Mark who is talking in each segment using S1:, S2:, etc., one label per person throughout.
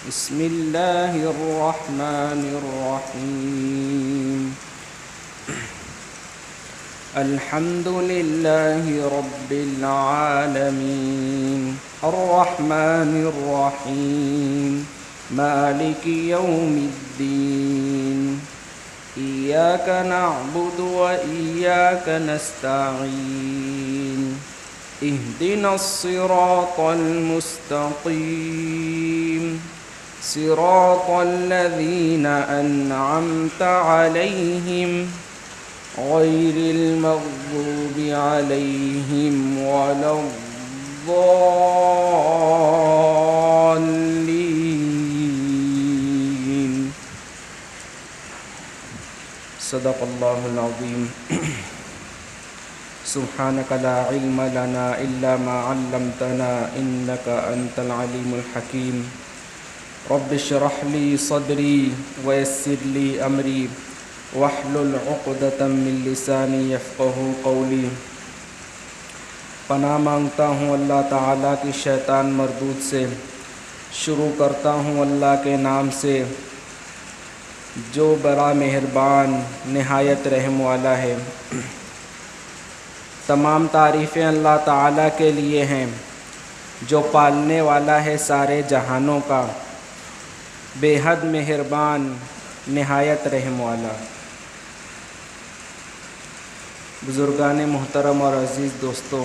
S1: بسم اللہ الرحمن الرحیم الحمد للہ رب العالمین الرحمن الرحیم مالک یوم الدین ایاک نعبد و ایاک نستعین اهدنا الصراط المستقيم صراط الذين أنعمت عليهم غير المغضوب عليهم ولا الضالين صدق الله العظيم سبحانك لا علم لنا إلا ما علمتنا إنك أنت العليم الحكيم رب اشرح لي صدري ويسر لي أمري واحلل عقدة من لساني يفقهوا قولي پناہ مانگتا ہوں اللہ تعالیٰ کی شیطان مردود سے۔ شروع کرتا ہوں اللہ کے نام سے جو بڑا مہربان نہایت رحم والا ہے۔ تمام تعریفیں اللہ تعالیٰ کے لیے ہیں جو پالنے والا ہے سارے جہانوں کا، بے حد مہربان نہایت رحم والا۔ بزرگان محترم اور عزیز دوستوں،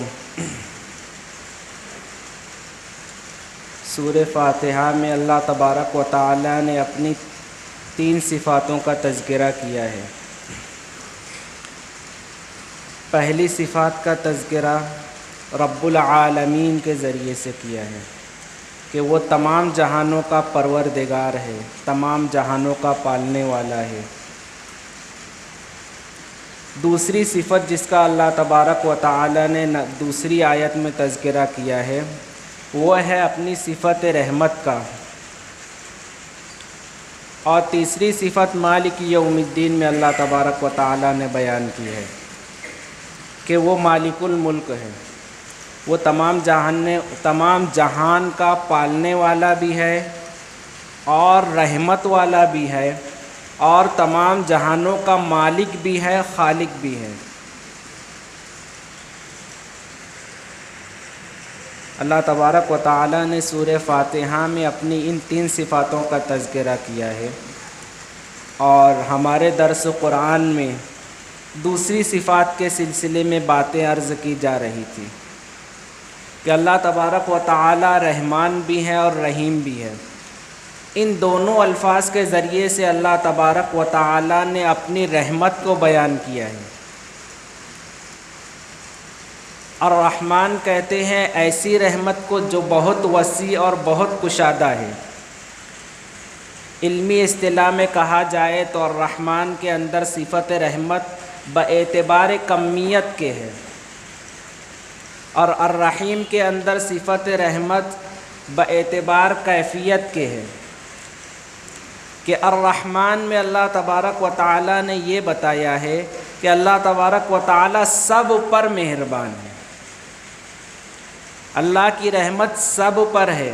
S1: سورہ فاتحہ میں اللہ تبارک و تعالیٰ نے اپنی 3 صفاتوں کا تذکرہ کیا ہے۔ پہلی صفات کا تذکرہ رب العالمین کے ذریعے سے کیا ہے کہ وہ تمام جہانوں کا پروردگار ہے، تمام جہانوں کا پالنے والا ہے۔ دوسری صفت جس کا اللہ تبارک و تعالی نے دوسری آیت میں تذکرہ کیا ہے وہ ہے اپنی صفت رحمت کا، اور تیسری صفت مالک یوم الدین میں اللہ تبارک و تعالی نے بیان کی ہے کہ وہ مالک الملک ہے، وہ تمام جہان کا پالنے والا بھی ہے اور رحمت والا بھی ہے اور تمام جہانوں کا مالک بھی ہے، خالق بھی ہے۔ اللہ تبارک و تعالی نے سورہ فاتحہ میں اپنی ان 3 صفاتوں کا تذکرہ کیا ہے، اور ہمارے درس قرآن میں دوسری صفات کے سلسلے میں باتیں عرض کی جا رہی تھی کہ اللہ تبارک و تعالی رحمان بھی ہے اور رحیم بھی ہے۔ ان دونوں الفاظ کے ذریعے سے اللہ تبارک و تعالی نے اپنی رحمت کو بیان کیا ہے۔ الرحمن کہتے ہیں ایسی رحمت کو جو بہت وسیع اور بہت کشادہ ہے۔ علمی اصطلاح میں کہا جائے تو الرحمن کے اندر صفت رحمت باعتبار کمیت کے ہے، اور الرحیم کے اندر صفت رحمت باعتبار کیفیت کے ہے۔ کہ الرحمن میں اللہ تبارک و تعالی نے یہ بتایا ہے کہ اللہ تبارک و تعالی سب پر مہربان ہے، اللہ کی رحمت سب پر ہے۔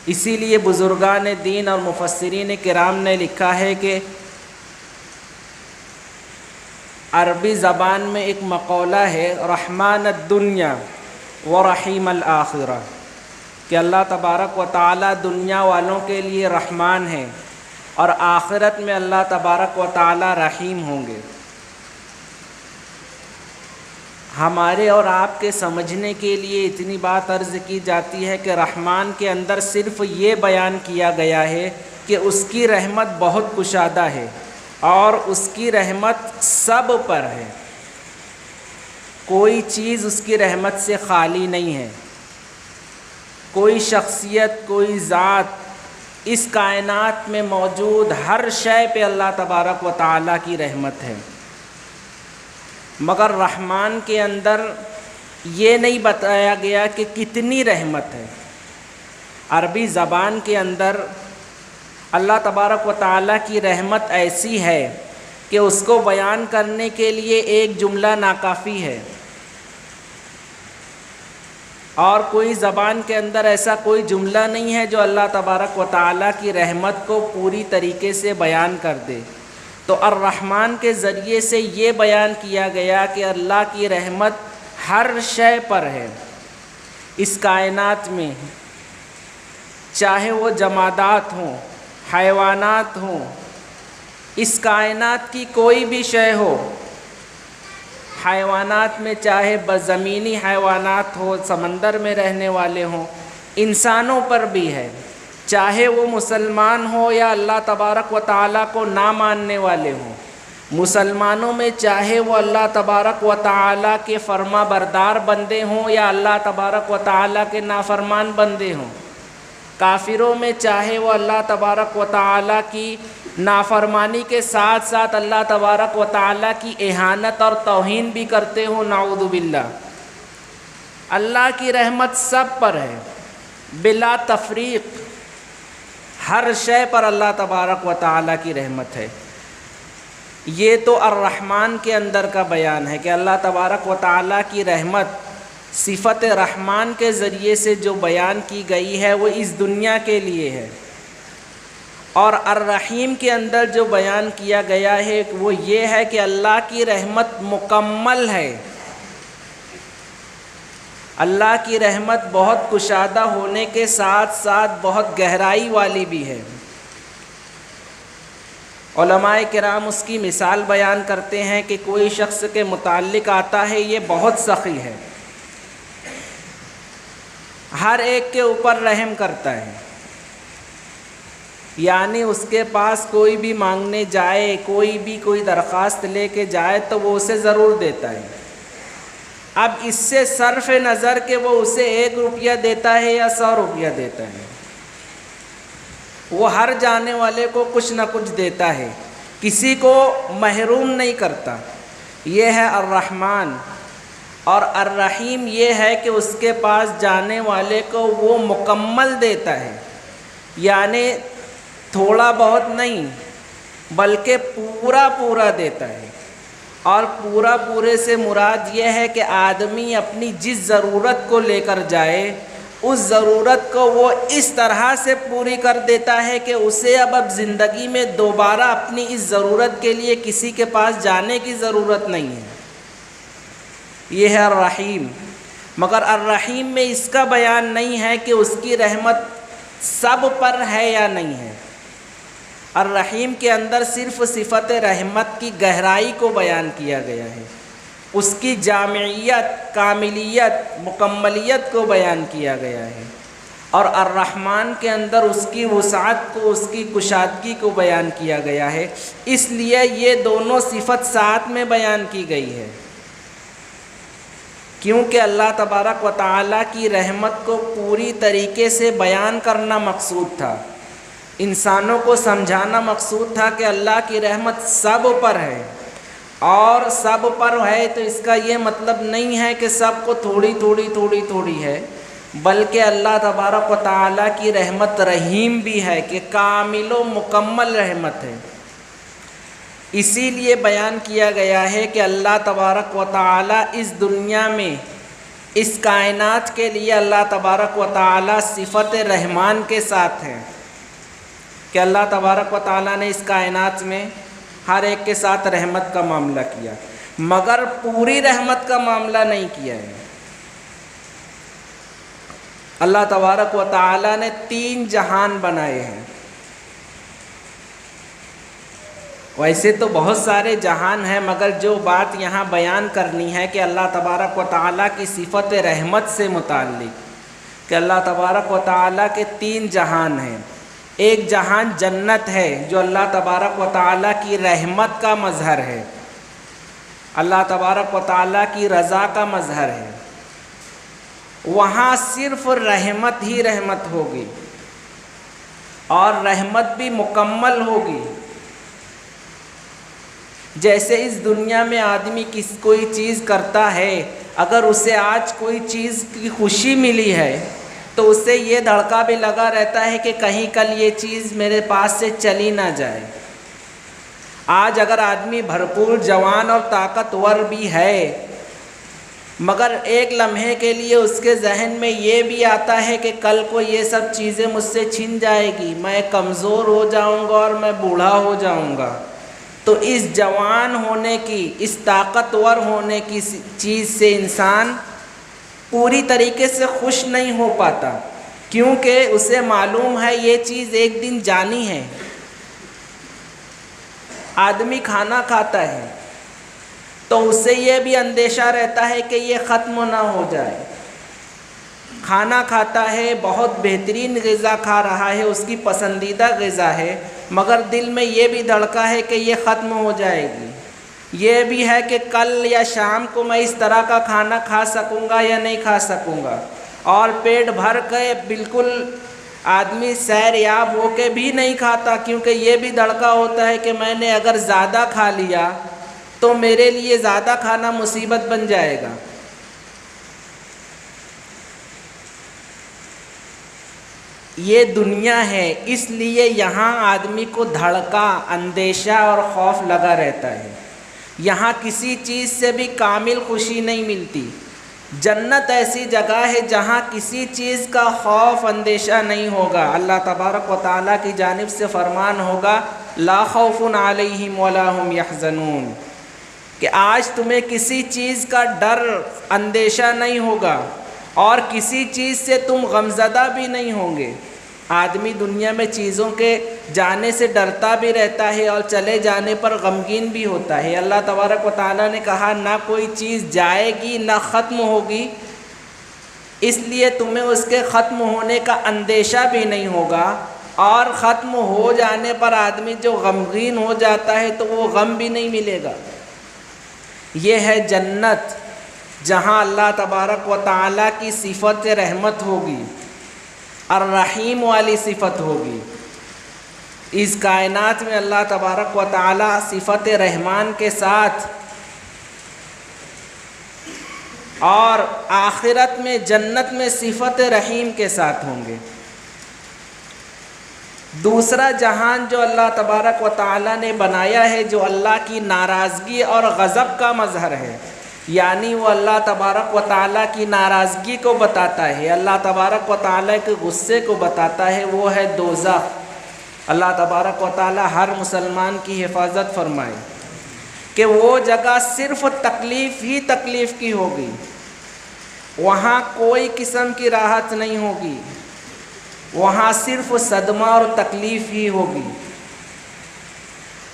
S1: اسی لیے بزرگان دین اور مفسرین کرام نے لکھا ہے کہ عربی زبان میں ایک مقولہ ہے رحمان الدنیا و رحیم الآخرہ، کہ اللہ تبارک و تعالی دنیا والوں کے لیے رحمان ہے اور آخرت میں اللہ تبارک و تعالی رحیم ہوں گے۔ ہمارے اور آپ کے سمجھنے کے لیے اتنی بات عرض کی جاتی ہے کہ رحمان کے اندر صرف یہ بیان کیا گیا ہے کہ اس کی رحمت بہت کشادہ ہے اور اس کی رحمت سب پر ہے، کوئی چیز اس کی رحمت سے خالی نہیں ہے، کوئی شخصیت کوئی ذات اس کائنات میں موجود ہر شے پہ اللہ تبارک و تعالیٰ کی رحمت ہے، مگر رحمان کے اندر یہ نہیں بتایا گیا کہ کتنی رحمت ہے۔ عربی زبان کے اندر اللہ تبارک و تعالیٰ کی رحمت ایسی ہے کہ اس کو بیان کرنے کے لیے ایک جملہ ناکافی ہے۔ اور کوئی زبان کے اندر ایسا کوئی جملہ نہیں ہے جو اللہ تبارک و تعالیٰ کی رحمت کو پوری طریقے سے بیان کر دے۔ تو الرحمن کے ذریعے سے یہ بیان کیا گیا کہ اللہ کی رحمت ہر شے پر ہے، اس کائنات میں، چاہے وہ جمادات ہوں، حیوانات ہوں، اس کائنات کی کوئی بھی شے ہو، حیوانات میں چاہے زمینی حیوانات ہو، سمندر میں رہنے والے ہوں، انسانوں پر بھی ہے، چاہے وہ مسلمان ہو یا اللہ تبارک و تعالیٰ کو نہ ماننے والے ہوں۔ مسلمانوں میں چاہے وہ اللہ تبارک و تعالیٰ کے فرما بردار بندے ہوں یا اللہ تبارک و تعالیٰ کے نافرمان بندے ہوں، کافروں میں چاہے وہ اللہ تبارک و تعالیٰ کی نافرمانی کے ساتھ ساتھ اللہ تبارک و تعالیٰ کی اہانت اور توہین بھی کرتے ہوں، نعوذ باللہ۔ اللہ کی رحمت سب پر ہے بلا تفریق، ہر شے پر اللہ تبارک و تعالیٰ کی رحمت ہے۔ یہ تو الرحمن کے اندر کا بیان ہے کہ اللہ تبارک و تعالیٰ کی رحمت صفت رحمان کے ذریعے سے جو بیان کی گئی ہے وہ اس دنیا کے لیے ہے، اور الرحیم کے اندر جو بیان کیا گیا ہے وہ یہ ہے کہ اللہ کی رحمت مکمل ہے۔ اللہ کی رحمت بہت کشادہ ہونے کے ساتھ ساتھ بہت گہرائی والی بھی ہے۔ علماء کرام اس کی مثال بیان کرتے ہیں کہ کوئی شخص کے متعلق آتا ہے، یہ بہت سخی ہے، ہر ایک کے اوپر رحم کرتا ہے، یعنی اس کے پاس کوئی بھی مانگنے جائے، کوئی درخواست لے کے جائے تو وہ اسے ضرور دیتا ہے۔ اب اس سے صرف نظر کہ وہ اسے 1 روپیہ دیتا ہے یا 100 روپیہ دیتا ہے، وہ ہر جانے والے کو کچھ نہ کچھ دیتا ہے، کسی کو محروم نہیں کرتا۔ یہ ہے الرحمن۔ اور الرحیم یہ ہے کہ اس کے پاس جانے والے کو وہ مکمل دیتا ہے، یعنی تھوڑا بہت نہیں بلکہ پورا دیتا ہے۔ اور پورے سے مراد یہ ہے کہ آدمی اپنی جس ضرورت کو لے کر جائے اس ضرورت کو وہ اس طرح سے پوری کر دیتا ہے کہ اسے اب زندگی میں دوبارہ اپنی اس ضرورت کے لیے کسی کے پاس جانے کی ضرورت نہیں ہے۔ یہ ہے الرحیم۔ مگر الرحیم میں اس کا بیان نہیں ہے کہ اس کی رحمت سب پر ہے یا نہیں ہے۔ الرحیم کے اندر صرف صفت رحمت کی گہرائی کو بیان کیا گیا ہے، اس کی جامعیت، کاملیت، مکملیت کو بیان کیا گیا ہے، اور الرحمن کے اندر اس کی وسعت کو، اس کی کشادگی کو بیان کیا گیا ہے۔ اس لیے یہ دونوں صفت ساتھ میں بیان کی گئی ہے، کیونکہ اللہ تبارک و تعالیٰ کی رحمت کو پوری طریقے سے بیان کرنا مقصود تھا، انسانوں کو سمجھانا مقصود تھا کہ اللہ کی رحمت سب پر ہے، اور سب پر ہے تو اس کا یہ مطلب نہیں ہے کہ سب کو تھوڑی ہے، بلکہ اللہ تبارک و تعالیٰ کی رحمت رحیم بھی ہے کہ کامل و مکمل رحمت ہے۔ اسی لیے بیان کیا گیا ہے کہ اللہ تبارک و تعالیٰ اس دنیا میں، اس کائنات کے لیے اللہ تبارک و تعالیٰ صفت رحمان کے ساتھ ہے، کہ اللہ تبارک و تعالیٰ نے اس کائنات میں ہر ایک کے ساتھ رحمت کا معاملہ کیا، مگر پوری رحمت کا معاملہ نہیں کیا ہے۔ اللہ تبارک و تعالیٰ نے 3 جہان بنائے ہیں۔ ویسے تو بہت سارے جہان ہیں، مگر جو بات یہاں بیان کرنی ہے کہ اللہ تبارک و تعالیٰ کی صفت رحمت سے متعلق، کہ اللہ تبارک و تعالیٰ کے 3 جہان ہیں۔ ایک جہان جنت ہے جو اللہ تبارک و تعالیٰ کی رحمت کا مظہر ہے، اللہ تبارک و تعالیٰ کی رضا کا مظہر ہے، وہاں صرف رحمت ہی رحمت ہوگی، اور رحمت بھی مکمل ہوگی۔ جیسے اس دنیا میں آدمی کوئی چیز کرتا ہے، اگر اسے آج کوئی چیز کی خوشی ملی ہے تو اسے یہ دھڑکا بھی لگا رہتا ہے کہ کہیں کل یہ چیز میرے پاس سے چلی نہ جائے۔ آج اگر آدمی بھرپور جوان اور طاقتور بھی ہے مگر ایک لمحے کے لیے اس کے ذہن میں یہ بھی آتا ہے کہ کل کو یہ سب چیزیں مجھ سے چھن جائے گی، میں کمزور ہو جاؤں گا اور میں بوڑھا ہو جاؤں گا، تو اس جوان ہونے کی، اس طاقتور ہونے کی چیز سے انسان پوری طریقے سے خوش نہیں ہو پاتا، کیونکہ اسے معلوم ہے یہ چیز ایک دن جانی ہے۔ آدمی کھانا کھاتا ہے تو اسے یہ بھی اندیشہ رہتا ہے کہ یہ ختم نہ ہو جائے۔ کھانا کھاتا ہے، بہت بہترین غذا کھا رہا ہے، اس کی پسندیدہ غذا ہے، مگر دل میں یہ بھی دھڑکا ہے کہ یہ ختم ہو جائے گی۔ یہ بھی ہے کہ کل یا شام کو میں اس طرح کا کھانا کھا سکوں گا یا نہیں کھا سکوں گا، اور پیٹ بھر کے بالکل آدمی سیر یاب ہو کے بھی نہیں کھاتا، کیونکہ یہ بھی دھڑکا ہوتا ہے کہ میں نے اگر زیادہ کھا لیا تو میرے لیے زیادہ کھانا مصیبت بن جائے گا۔ یہ دنیا ہے، اس لیے یہاں آدمی کو دھڑکا، اندیشہ اور خوف لگا رہتا ہے۔ یہاں کسی چیز سے بھی کامل خوشی نہیں ملتی۔ جنت ایسی جگہ ہے جہاں کسی چیز کا خوف اندیشہ نہیں ہوگا۔ اللہ تبارک و تعالیٰ کی جانب سے فرمان ہوگا، لا خوف علیہم ولا ہم یحزنون، کہ آج تمہیں کسی چیز کا ڈر، اندیشہ نہیں ہوگا، اور کسی چیز سے تم غمزدہ بھی نہیں ہوں گے۔ آدمی دنیا میں چیزوں کے جانے سے ڈرتا بھی رہتا ہے اور چلے جانے پر غمگین بھی ہوتا ہے۔ اللہ تبارک و تعالیٰ نے کہا نہ کوئی چیز جائے گی نہ ختم ہوگی، اس لیے تمہیں اس کے ختم ہونے کا اندیشہ بھی نہیں ہوگا، اور ختم ہو جانے پر آدمی جو غمگین ہو جاتا ہے تو وہ غم بھی نہیں ملے گا۔ یہ ہے جنت، جہاں اللہ تبارک و تعالیٰ کی صفت رحمت ہوگی، الرحیم والی صفت ہوگی۔ اس کائنات میں اللہ تبارک و تعالیٰ صفت رحمان کے ساتھ، اور آخرت میں جنت میں صفت رحیم کے ساتھ ہوں گے۔ دوسرا جہان جو اللہ تبارک و تعالیٰ نے بنایا ہے، جو اللہ کی ناراضگی اور غضب کا مظہر ہے، یعنی وہ اللہ تبارک و تعالیٰ کی ناراضگی کو بتاتا ہے، اللہ تبارک و تعالیٰ کے غصے کو بتاتا ہے، وہ ہے دوزخ۔ اللہ تبارک و تعالیٰ ہر مسلمان کی حفاظت فرمائے کہ وہ جگہ صرف تکلیف ہی تکلیف کی ہوگی، وہاں کوئی قسم کی راحت نہیں ہوگی، وہاں صرف صدمہ اور تکلیف ہی ہوگی۔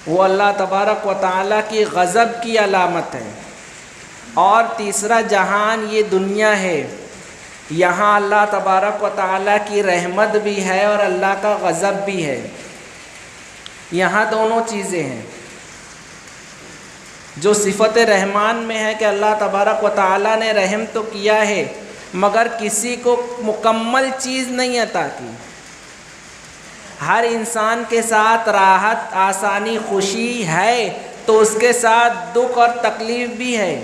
S1: وہ اللہ تبارک و تعالیٰ کی غضب کی علامت ہے۔ اور تیسرا جہان یہ دنیا ہے، یہاں اللہ تبارک و تعالیٰ کی رحمت بھی ہے اور اللہ کا غضب بھی ہے، یہاں دونوں چیزیں ہیں۔ جو صفت رحمان میں ہے کہ اللہ تبارک و تعالیٰ نے رحم تو کیا ہے، مگر کسی کو مکمل چیز نہیں عطا کی۔ ہر انسان کے ساتھ راحت، آسانی، خوشی ہے تو اس کے ساتھ دکھ اور تکلیف بھی ہے۔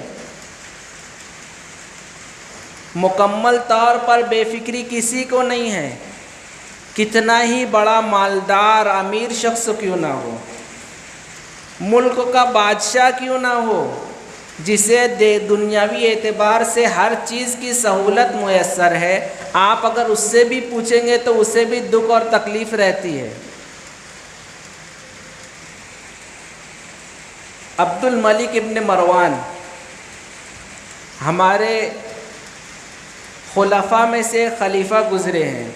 S1: مکمل طور پر بے فکری کسی کو نہیں ہے، کتنا ہی بڑا مالدار امیر شخص کیوں نہ ہو، ملک کا بادشاہ کیوں نہ ہو، جسے دنیاوی اعتبار سے ہر چیز کی سہولت میسر ہے، آپ اگر اس سے بھی پوچھیں گے تو اسے بھی دکھ اور تکلیف رہتی ہے۔ عبد الملک ابن مروان ہمارے خلفاء میں سے خلیفہ گزرے ہیں،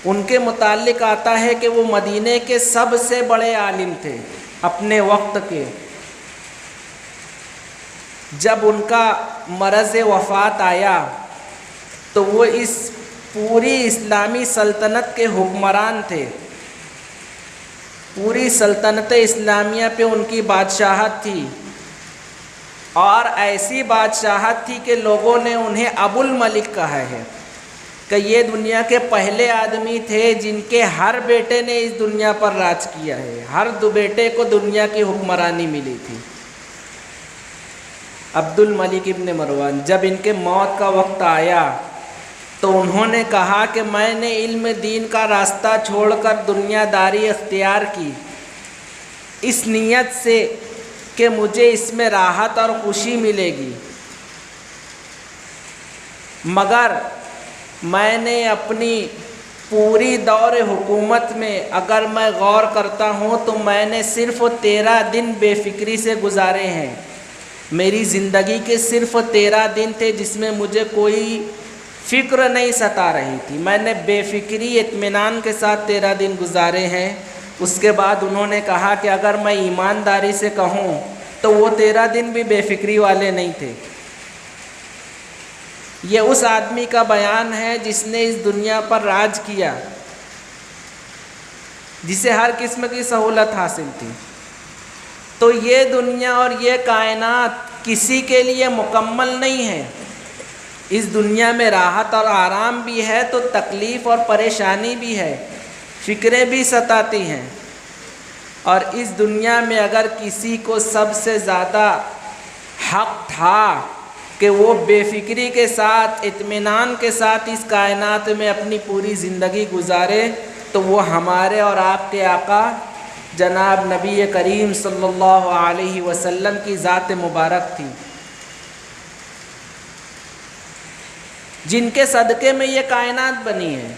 S1: ان کے متعلق آتا ہے کہ وہ مدینے کے سب سے بڑے عالم تھے اپنے وقت کے۔ جب ان کا مرض وفات آیا تو وہ اس پوری اسلامی سلطنت کے حکمران تھے، پوری سلطنت اسلامیہ پہ ان کی بادشاہت تھی، اور ایسی بادشاہت تھی کہ لوگوں نے انہیں ابو الملک کہا ہے، کہ یہ دنیا کے پہلے آدمی تھے جن کے ہر بیٹے نے اس دنیا پر راج کیا ہے، ہر دو بیٹے کو دنیا کی حکمرانی ملی تھی۔ عبد الملک ابن مروان جب ان کے موت کا وقت آیا تو انہوں نے کہا کہ میں نے علم دین کا راستہ چھوڑ کر دنیا داری اختیار کی، اس نیت سے کہ مجھے اس میں راحت اور خوشی ملے گی، مگر میں نے اپنی پوری دور حکومت میں اگر میں غور کرتا ہوں تو میں نے صرف 13 دن بے فکری سے گزارے ہیں۔ میری زندگی کے صرف 13 دن تھے جس میں مجھے کوئی فکر نہیں ستا رہی تھی، میں نے بے فکری اطمینان کے ساتھ 13 دن گزارے ہیں۔ اس کے بعد انہوں نے کہا کہ اگر میں ایمانداری سے کہوں تو وہ 13 دن بھی بے فکری والے نہیں تھے۔ یہ اس آدمی کا بیان ہے جس نے اس دنیا پر راج کیا، جسے ہر قسم کی سہولت حاصل تھی۔ تو یہ دنیا اور یہ کائنات کسی کے لیے مکمل نہیں ہے۔ اس دنیا میں راحت اور آرام بھی ہے تو تکلیف اور پریشانی بھی ہے، فکریں بھی ستاتی ہیں۔ اور اس دنیا میں اگر کسی کو سب سے زیادہ حق تھا کہ وہ بے فکری کے ساتھ اطمینان کے ساتھ اس کائنات میں اپنی پوری زندگی گزارے تو وہ ہمارے اور آپ کے آقا جناب نبی کریم صلی اللہ علیہ وسلم کی ذات مبارک تھی، جن کے صدقے میں یہ کائنات بنی ہے،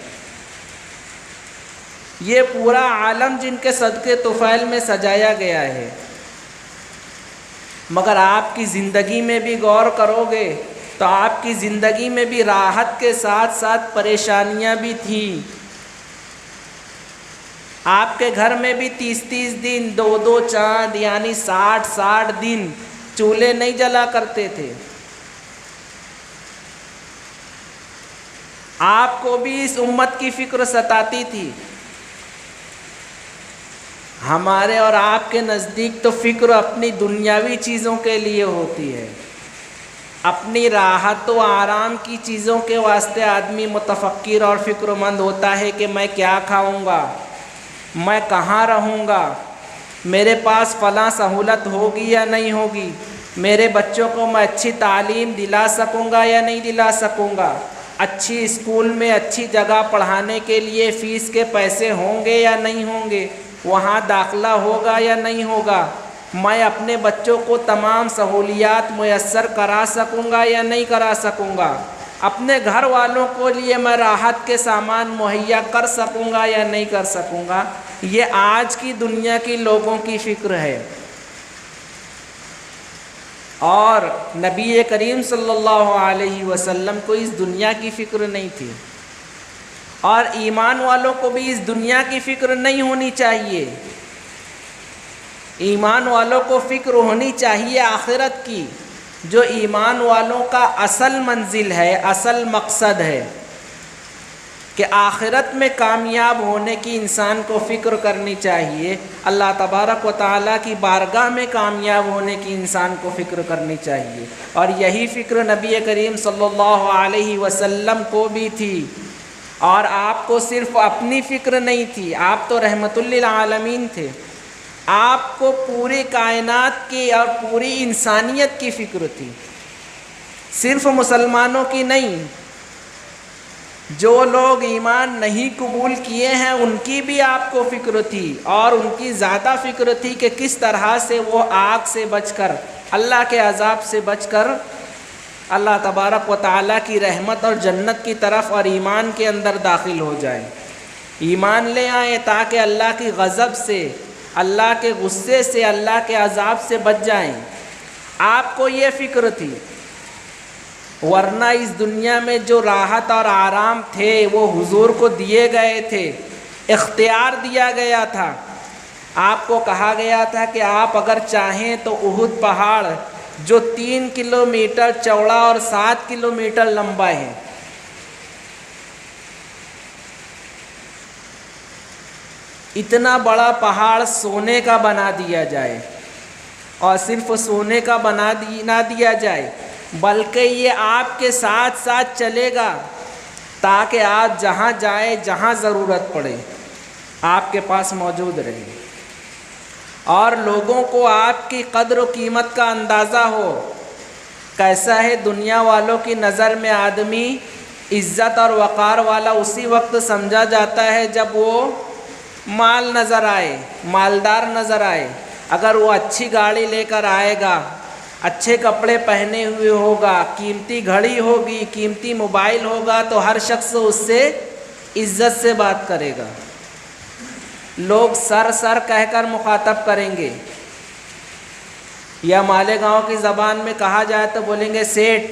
S1: یہ پورا عالم جن کے صدقے طفیل میں سجایا گیا ہے۔ مگر آپ کی زندگی میں بھی غور کرو گے تو آپ کی زندگی میں بھی راحت کے ساتھ ساتھ پریشانیاں بھی تھیں۔ آپ کے گھر میں بھی 30 دن 2 چاند یعنی 60 دن چولہے نہیں جلا کرتے تھے۔ آپ کو بھی اس امت کی فکر ستاتی تھی۔ ہمارے اور آپ کے نزدیک تو فکر اپنی دنیاوی چیزوں کے لیے ہوتی ہے، اپنی راحت و آرام کی چیزوں کے واسطے آدمی متفکر اور فکر مند ہوتا ہے کہ میں کیا کھاؤں گا، میں کہاں رہوں گا، میرے پاس فلاں سہولت ہوگی یا نہیں ہوگی، میرے بچوں کو میں اچھی تعلیم دلا سکوں گا یا نہیں دلا سکوں گا، اچھی اسکول میں اچھی جگہ پڑھانے کے لیے فیس کے پیسے ہوں گے یا نہیں ہوں گے، وہاں داخلہ ہوگا یا نہیں ہوگا، میں اپنے بچوں کو تمام سہولیات میسر کرا سکوں گا یا نہیں کرا سکوں گا، اپنے گھر والوں کو لیے میں راحت کے سامان مہیا کر سکوں گا یا نہیں کر سکوں گا۔ یہ آج کی دنیا کی لوگوں کی فکر ہے، اور نبی کریم صلی اللہ علیہ وسلم کو اس دنیا کی فکر نہیں تھی، اور ایمان والوں کو بھی اس دنیا کی فکر نہیں ہونی چاہیے۔ ایمان والوں کو فکر ہونی چاہیے آخرت کی، جو ایمان والوں کا اصل منزل ہے، اصل مقصد ہے کہ آخرت میں کامیاب ہونے کی انسان کو فکر کرنی چاہیے، اللہ تبارک و تعالیٰ کی بارگاہ میں کامیاب ہونے کی انسان کو فکر کرنی چاہیے۔ اور یہی فکر نبی کریم صلی اللہ علیہ وسلم کو بھی تھی، اور آپ کو صرف اپنی فکر نہیں تھی، آپ تو رحمت للعالمین تھے، آپ کو پوری کائنات کی اور پوری انسانیت کی فکر تھی، صرف مسلمانوں کی نہیں۔ جو لوگ ایمان نہیں قبول کیے ہیں ان کی بھی آپ کو فکر تھی، اور ان کی زیادہ فکر تھی کہ کس طرح سے وہ آگ سے بچ کر، اللہ کے عذاب سے بچ کر اللہ تبارک و تعالیٰ کی رحمت اور جنت کی طرف اور ایمان کے اندر داخل ہو جائیں، ایمان لے آئیں تاکہ اللہ کی غضب سے، اللہ کے غصے سے، اللہ کے عذاب سے بچ جائیں۔ آپ کو یہ فکر تھی، ورنہ اس دنیا میں جو راحت اور آرام تھے وہ حضور کو دیے گئے تھے، اختیار دیا گیا تھا۔ آپ کو کہا گیا تھا کہ آپ اگر چاہیں تو احد پہاڑ جو 3 کلومیٹر چوڑا اور 7 کلومیٹر لمبا ہے، اتنا بڑا پہاڑ سونے کا بنا دیا جائے، اور صرف سونے کا نہ دیا جائے بلکہ یہ آپ کے ساتھ ساتھ چلے گا، تاکہ آپ جہاں جائیں، جہاں ضرورت پڑے آپ کے پاس موجود رہے، اور لوگوں کو آپ کی قدر و قیمت کا اندازہ ہو۔ کیسا ہے دنیا والوں کی نظر میں آدمی عزت اور وقار والا اسی وقت سمجھا جاتا ہے جب وہ مال نظر آئے، مالدار نظر آئے۔ اگر وہ اچھی گاڑی لے کر آئے گا، اچھے کپڑے پہنے ہوئے ہوگا، قیمتی گھڑی ہوگی، قیمتی موبائل ہوگا، تو ہر شخص اس سے عزت سے بات کرے گا، لوگ سر سر کہہ کر مخاطب کریں گے، یا مالیگاؤں کی زبان میں کہا جائے تو بولیں گے سیٹ،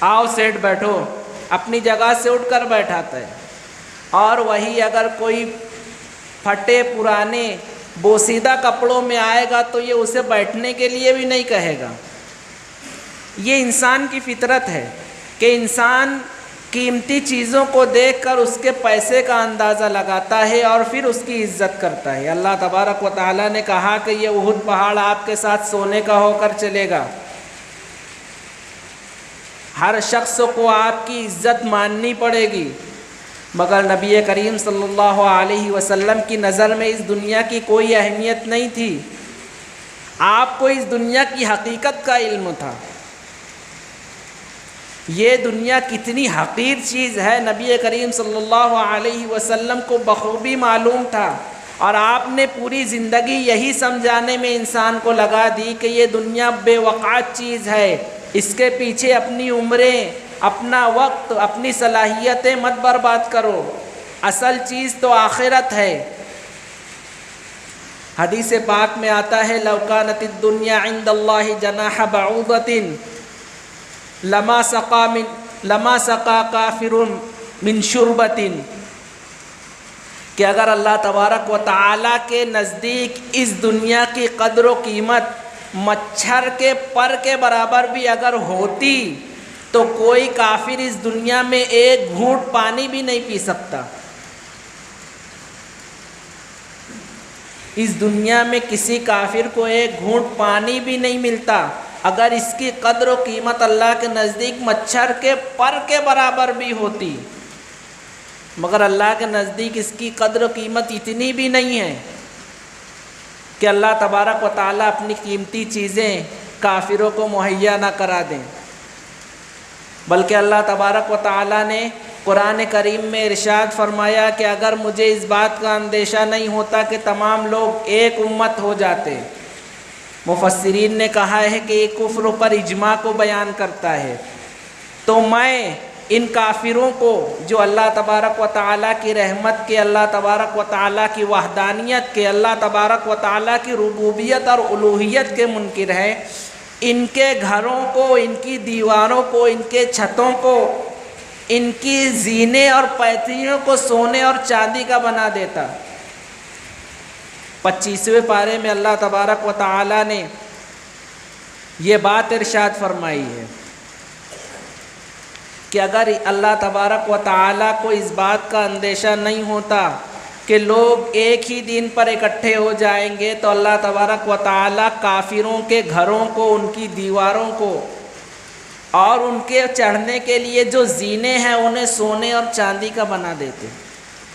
S1: آؤ سیٹ بیٹھو، اپنی جگہ سے اٹھ کر بیٹھاتا ہے۔ اور وہی اگر کوئی پھٹے پرانے بوسیدہ کپڑوں میں آئے گا تو یہ اسے بیٹھنے کے لیے بھی نہیں کہے گا۔ یہ انسان کی فطرت ہے کہ انسان قیمتی چیزوں کو دیکھ کر اس کے پیسے کا اندازہ لگاتا ہے اور پھر اس کی عزت کرتا ہے۔ اللہ تبارک و تعالیٰ نے کہا کہ یہ احد پہاڑ آپ کے ساتھ سونے کا ہو کر چلے گا، ہر شخص کو آپ کی عزت ماننی پڑے گی، مگر نبی کریم صلی اللہ علیہ وسلم کی نظر میں اس دنیا کی کوئی اہمیت نہیں تھی، آپ کو اس دنیا کی حقیقت کا علم تھا، یہ دنیا کتنی حقیر چیز ہے نبی کریم صلی اللہ علیہ وسلم کو بخوبی معلوم تھا، اور آپ نے پوری زندگی یہی سمجھانے میں انسان کو لگا دی کہ یہ دنیا بے وقعت چیز ہے، اس کے پیچھے اپنی عمریں، اپنا وقت، اپنی صلاحیتیں مت برباد کرو، اصل چیز تو آخرت ہے۔ حدیث پاک میں آتا ہے لو کانت الدنیا عند اللہ جناح بعوضۃ لما سقا کافر من شربۃ، کہ اگر اللہ تبارک و تعالیٰ کے نزدیک اس دنیا کی قدر و قیمت مچھر کے پر کے برابر بھی اگر ہوتی تو کوئی کافر اس دنیا میں ایک گھونٹ پانی بھی نہیں پی سکتا۔ اس دنیا میں کسی کافر کو ایک گھونٹ پانی بھی نہیں ملتا اگر اس کی قدر و قیمت اللہ کے نزدیک مچھر کے پر کے برابر بھی ہوتی، مگر اللہ کے نزدیک اس کی قدر و قیمت اتنی بھی نہیں ہے کہ اللہ تبارک و تعالیٰ اپنی قیمتی چیزیں کافروں کو مہیا نہ کرا دیں، بلکہ اللہ تبارک و تعالیٰ نے قرآن کریم میں ارشاد فرمایا کہ اگر مجھے اس بات کا اندیشہ نہیں ہوتا کہ تمام لوگ ایک امت ہو جاتے، مفسرین نے کہا ہے کہ یہ کفر پر اجماع کو بیان کرتا ہے، تو میں ان کافروں کو جو اللہ تبارک و تعالیٰ کی رحمت کے، اللہ تبارک و تعالیٰ کی وحدانیت کے، اللہ تبارک و تعالیٰ کی ربوبیت اور الوہیت کے منکر ہیں، ان کے گھروں کو، ان کی دیواروں کو، ان کے چھتوں کو، ان کی زینے اور پیتیوں کو سونے اور چاندی کا بنا دیتا۔ 25ویں پارے میں اللہ تبارک و تعالیٰ نے یہ بات ارشاد فرمائی ہے کہ اگر اللہ تبارک و تعالیٰ کو اس بات کا اندیشہ نہیں ہوتا کہ لوگ ایک ہی دن پر اکٹھے ہو جائیں گے تو اللہ تبارک و تعالیٰ کافروں کے گھروں کو، ان کی دیواروں کو اور ان کے چڑھنے کے لیے جو زینے ہیں انہیں سونے اور چاندی کا بنا دیتے۔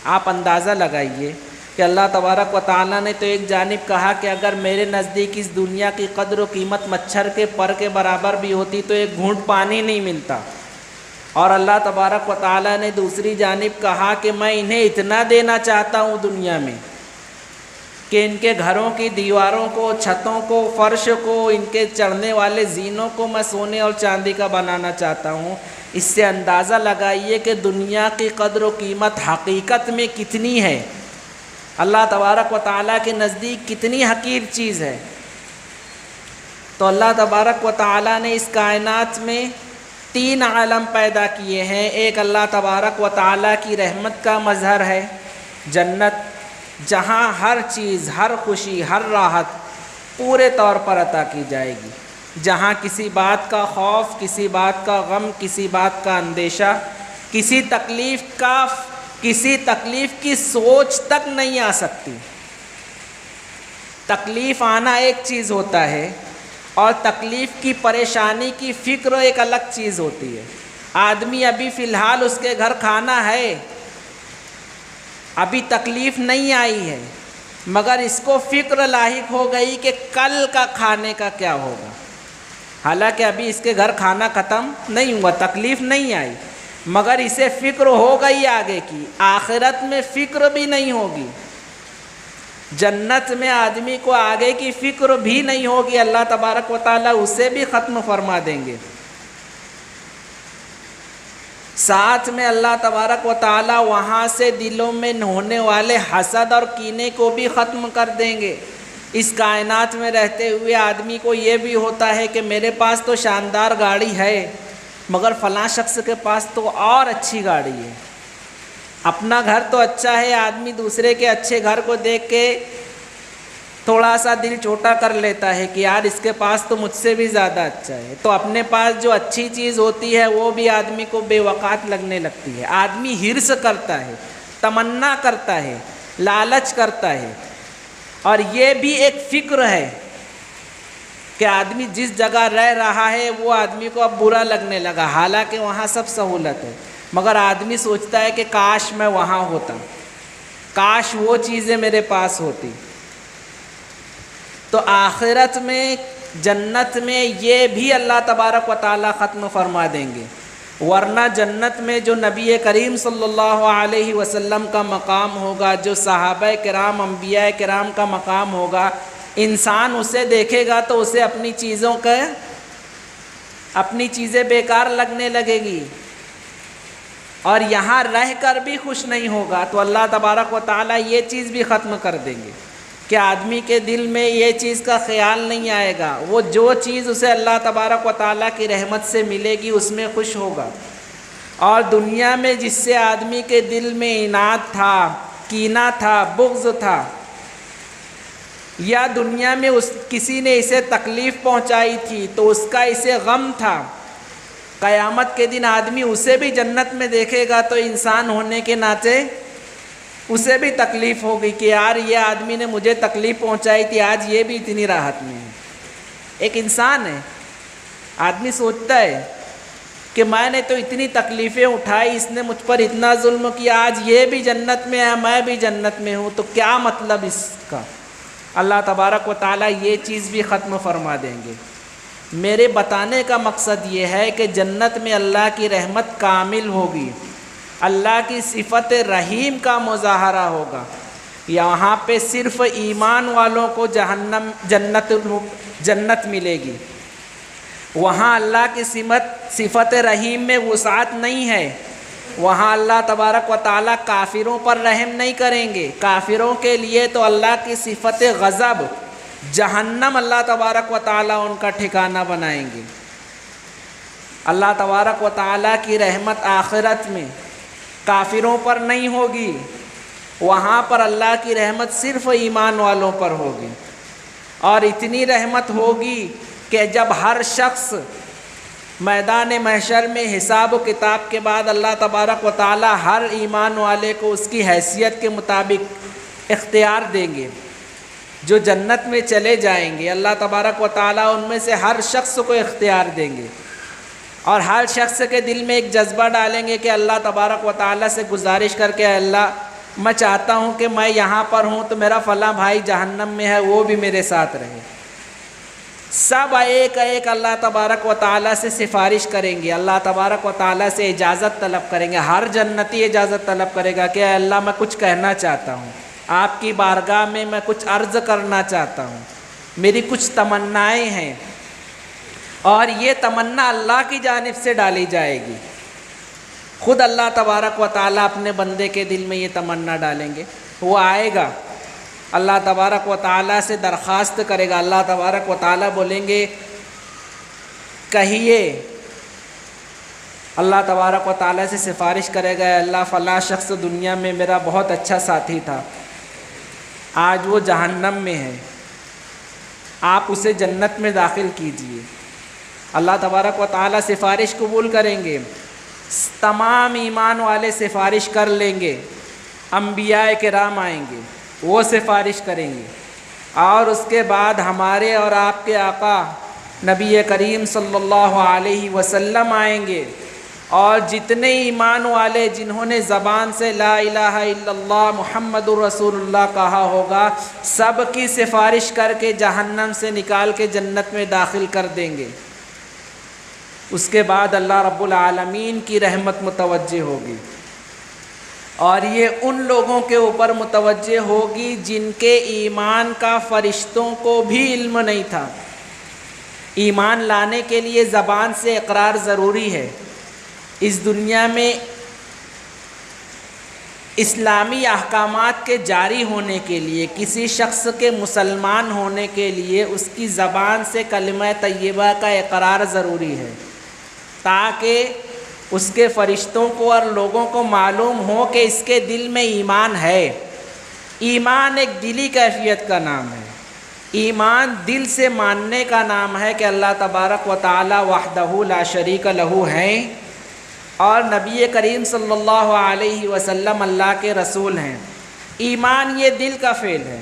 S1: آپ اندازہ لگائیے کہ اللہ تبارک و تعالیٰ نے تو ایک جانب کہا کہ اگر میرے نزدیک اس دنیا کی قدر و قیمت مچھر کے پر کے برابر بھی ہوتی تو ایک گھونٹ پانی نہیں ملتا، اور اللہ تبارک و تعالیٰ نے دوسری جانب کہا کہ میں انہیں اتنا دینا چاہتا ہوں دنیا میں کہ ان کے گھروں کی دیواروں کو، چھتوں کو، فرش کو، ان کے چڑھنے والے زینوں کو میں سونے اور چاندی کا بنانا چاہتا ہوں۔ اس سے اندازہ لگائیے کہ دنیا کی قدر و قیمت حقیقت میں کتنی ہے، اللہ تبارک و تعالیٰ کے نزدیک کتنی حقیر چیز ہے۔ تو اللہ تبارک و تعالیٰ نے اس کائنات میں 3 عالم پیدا کیے ہیں۔ ایک اللہ تبارک و تعالیٰ کی رحمت کا مظہر ہے جنت، جہاں ہر چیز، ہر خوشی، ہر راحت پورے طور پر عطا کی جائے گی، جہاں کسی بات کا خوف، کسی بات کا غم، کسی بات کا اندیشہ، کسی تکلیف کی سوچ تک نہیں آ سکتی۔ تکلیف آنا ایک چیز ہوتا ہے اور تکلیف کی، پریشانی کی فکر ایک الگ چیز ہوتی ہے۔ آدمی ابھی فی الحال اس کے گھر کھانا ہے، ابھی تکلیف نہیں آئی ہے، مگر اس کو فکر لاحق ہو گئی کہ کل کا کھانے کا کیا ہوگا، حالانکہ ابھی اس کے گھر کھانا ختم نہیں ہوا، تکلیف نہیں آئی، مگر اسے فکر ہو گئی آگے کی۔ آخرت میں فکر بھی نہیں ہوگی، جنت میں آدمی کو آگے کی فکر بھی نہیں ہوگی، اللہ تبارک و تعالیٰ اسے بھی ختم فرما دیں گے۔ ساتھ میں اللہ تبارک و تعالیٰ وہاں سے دلوں میں ہونے والے حسد اور کینے کو بھی ختم کر دیں گے۔ اس کائنات میں رہتے ہوئے آدمی کو یہ بھی ہوتا ہے کہ میرے پاس تو شاندار گاڑی ہے، مگر فلاں شخص کے پاس تو اور اچھی گاڑی ہے۔ اپنا گھر تو اچھا ہے، آدمی دوسرے کے اچھے گھر کو دیکھ کے تھوڑا سا دل چھوٹا کر لیتا ہے کہ یار اس کے پاس تو مجھ سے بھی زیادہ اچھا ہے۔ تو اپنے پاس جو اچھی چیز ہوتی ہے وہ بھی آدمی کو بے وقات لگنے لگتی ہے۔ آدمی حرص کرتا ہے، تمنا کرتا ہے، لالچ کرتا ہے، اور یہ بھی ایک فکر ہے کہ آدمی جس جگہ رہ رہا ہے وہ آدمی کو اب برا لگنے لگا، حالانکہ وہاں سب سہولت ہے، مگر آدمی سوچتا ہے کہ کاش میں وہاں ہوتا، کاش وہ چیزیں میرے پاس ہوتی۔ تو آخرت میں، جنت میں یہ بھی اللہ تبارک و تعالیٰ ختم فرما دیں گے، ورنہ جنت میں جو نبی کریم صلی اللہ علیہ وسلم کا مقام ہوگا، جو صحابہ کرام، انبیاء کرام کا مقام ہوگا، انسان اسے دیکھے گا تو اسے اپنی چیزیں بیکار لگنے لگے گی، اور یہاں رہ کر بھی خوش نہیں ہوگا۔ تو اللہ تبارک و تعالیٰ یہ چیز بھی ختم کر دیں گے کہ آدمی کے دل میں یہ چیز کا خیال نہیں آئے گا، وہ جو چیز اسے اللہ تبارک و تعالیٰ کی رحمت سے ملے گی اس میں خوش ہوگا۔ اور دنیا میں جس سے آدمی کے دل میں عناد تھا، کینہ تھا، بغض تھا، یا دنیا میں کسی نے اسے تکلیف پہنچائی تھی تو اس کا اسے غم تھا، قیامت کے دن آدمی اسے بھی جنت میں دیکھے گا تو انسان ہونے کے ناطے اسے بھی تکلیف ہوگی کہ یار یہ آدمی نے مجھے تکلیف پہنچائی تھی، آج یہ بھی اتنی راحت میں ہے۔ ایک انسان ہے، آدمی سوچتا ہے کہ میں نے تو اتنی تکلیفیں اٹھائی، اس نے مجھ پر اتنا ظلم کیا، آج یہ بھی جنت میں ہے، میں بھی جنت میں ہوں، تو کیا مطلب اس کا؟ اللہ تبارک و تعالیٰ یہ چیز بھی ختم فرما دیں گے۔ میرے بتانے کا مقصد یہ ہے کہ جنت میں اللہ کی رحمت کامل ہوگی، اللہ کی صفت رحیم کا مظاہرہ ہوگا۔ یہاں پہ صرف ایمان والوں کو جنت ملے گی، وہاں اللہ کی صفت رحیم میں وسعت نہیں ہے، وہاں اللہ تبارک و تعالیٰ کافروں پر رحم نہیں کریں گے۔ کافروں کے لیے تو اللہ کی صفت غضب، جہنم، اللہ تبارک و تعالیٰ ان کا ٹھکانہ بنائیں گے۔ اللہ تبارک و تعالیٰ کی رحمت آخرت میں کافروں پر نہیں ہوگی، وہاں پر اللہ کی رحمت صرف ایمان والوں پر ہوگی، اور اتنی رحمت ہوگی کہ جب ہر شخص میدان محشر میں حساب و کتاب کے بعد اللہ تبارک و تعالیٰ ہر ایمان والے کو اس کی حیثیت کے مطابق اختیار دیں گے۔ جو جنت میں چلے جائیں گے اللہ تبارک و تعالیٰ ان میں سے ہر شخص کو اختیار دیں گے، اور ہر شخص کے دل میں ایک جذبہ ڈالیں گے کہ اللہ تبارک و تعالیٰ سے گزارش کر کے اللہ میں چاہتا ہوں کہ میں یہاں پر ہوں تو میرا فلاں بھائی جہنم میں ہے، وہ بھی میرے ساتھ رہے۔ سب ایک ایک اللہ تبارک و تعالیٰ سے سفارش کریں گے، اللہ تبارک و تعالیٰ سے اجازت طلب کریں گے۔ ہر جنتی اجازت طلب کرے گا کہ اے اللہ میں کچھ کہنا چاہتا ہوں، آپ کی بارگاہ میں میں کچھ عرض کرنا چاہتا ہوں، میری کچھ تمنائیں ہیں، اور یہ تمنا اللہ کی جانب سے ڈالی جائے گی۔ خود اللہ تبارک و تعالیٰ اپنے بندے کے دل میں یہ تمنا ڈالیں گے، وہ آئے گا، اللہ تبارک و تعالیٰ سے درخواست کرے گا، اللہ تبارک و تعالیٰ بولیں گے کہیے، اللہ تبارک و تعالیٰ سے سفارش کرے گا، اللہ فلاں شخص دنیا میں میرا بہت اچھا ساتھی تھا، آج وہ جہنم میں ہے، آپ اسے جنت میں داخل کیجیے۔ اللہ تبارک و تعالیٰ سفارش قبول کریں گے، تمام ایمان والے سفارش کر لیں گے، انبیاء کرام آئیں گے، وہ سفارش کریں گے، اور اس کے بعد ہمارے اور آپ کے آقا نبی کریم صلی اللہ علیہ وسلم آئیں گے، اور جتنے ایمان والے جنہوں نے زبان سے لا الہ الا اللہ محمد الرسول اللہ کہا ہوگا، سب کی سفارش کر کے جہنم سے نکال کے جنت میں داخل کر دیں گے۔ اس کے بعد اللہ رب العالمین کی رحمت متوجہ ہوگی، اور یہ ان لوگوں کے اوپر متوجہ ہوگی جن کے ایمان کا فرشتوں کو بھی علم نہیں تھا۔ ایمان لانے کے لیے زبان سے اقرار ضروری ہے۔ اس دنیا میں اسلامی احکامات کے جاری ہونے کے لیے، کسی شخص کے مسلمان ہونے کے لیے اس کی زبان سے کلمہ طیبہ کا اقرار ضروری ہے، تاکہ اس کے فرشتوں کو اور لوگوں کو معلوم ہو کہ اس کے دل میں ایمان ہے۔ ایمان ایک دلی کیفیت کا نام ہے۔ ایمان دل سے ماننے کا نام ہے کہ اللہ تبارک و تعالی وحدہ لا شریک لہ ہیں اور نبی کریم صلی اللہ علیہ وسلم اللہ کے رسول ہیں۔ ایمان یہ دل کا فعل ہے،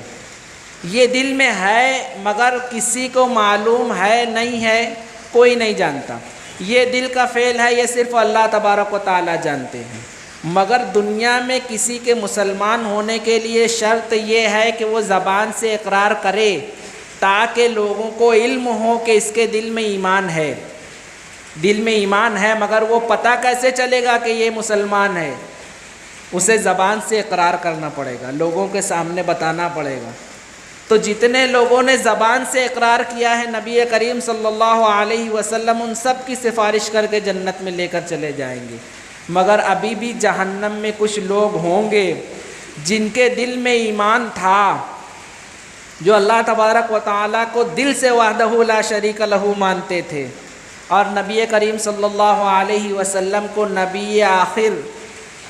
S1: یہ دل میں ہے مگر کسی کو معلوم ہے نہیں ہے، کوئی نہیں جانتا۔ یہ دل کا فعل ہے، یہ صرف اللہ تبارک و تعالی جانتے ہیں۔ مگر دنیا میں کسی کے مسلمان ہونے کے لیے شرط یہ ہے کہ وہ زبان سے اقرار کرے، تاکہ لوگوں کو علم ہو کہ اس کے دل میں ایمان ہے۔ دل میں ایمان ہے، مگر وہ پتہ کیسے چلے گا کہ یہ مسلمان ہے؟ اسے زبان سے اقرار کرنا پڑے گا، لوگوں کے سامنے بتانا پڑے گا۔ تو جتنے لوگوں نے زبان سے اقرار کیا ہے نبی کریم صلی اللہ علیہ وسلم ان سب کی سفارش کر کے جنت میں لے کر چلے جائیں گے۔ مگر ابھی بھی جہنم میں کچھ لوگ ہوں گے جن کے دل میں ایمان تھا، جو اللہ تبارک و تعالیٰ کو دل سے وحدہ لا شریک لہ مانتے تھے اور نبی کریم صلی اللہ علیہ وسلم کو نبی آخر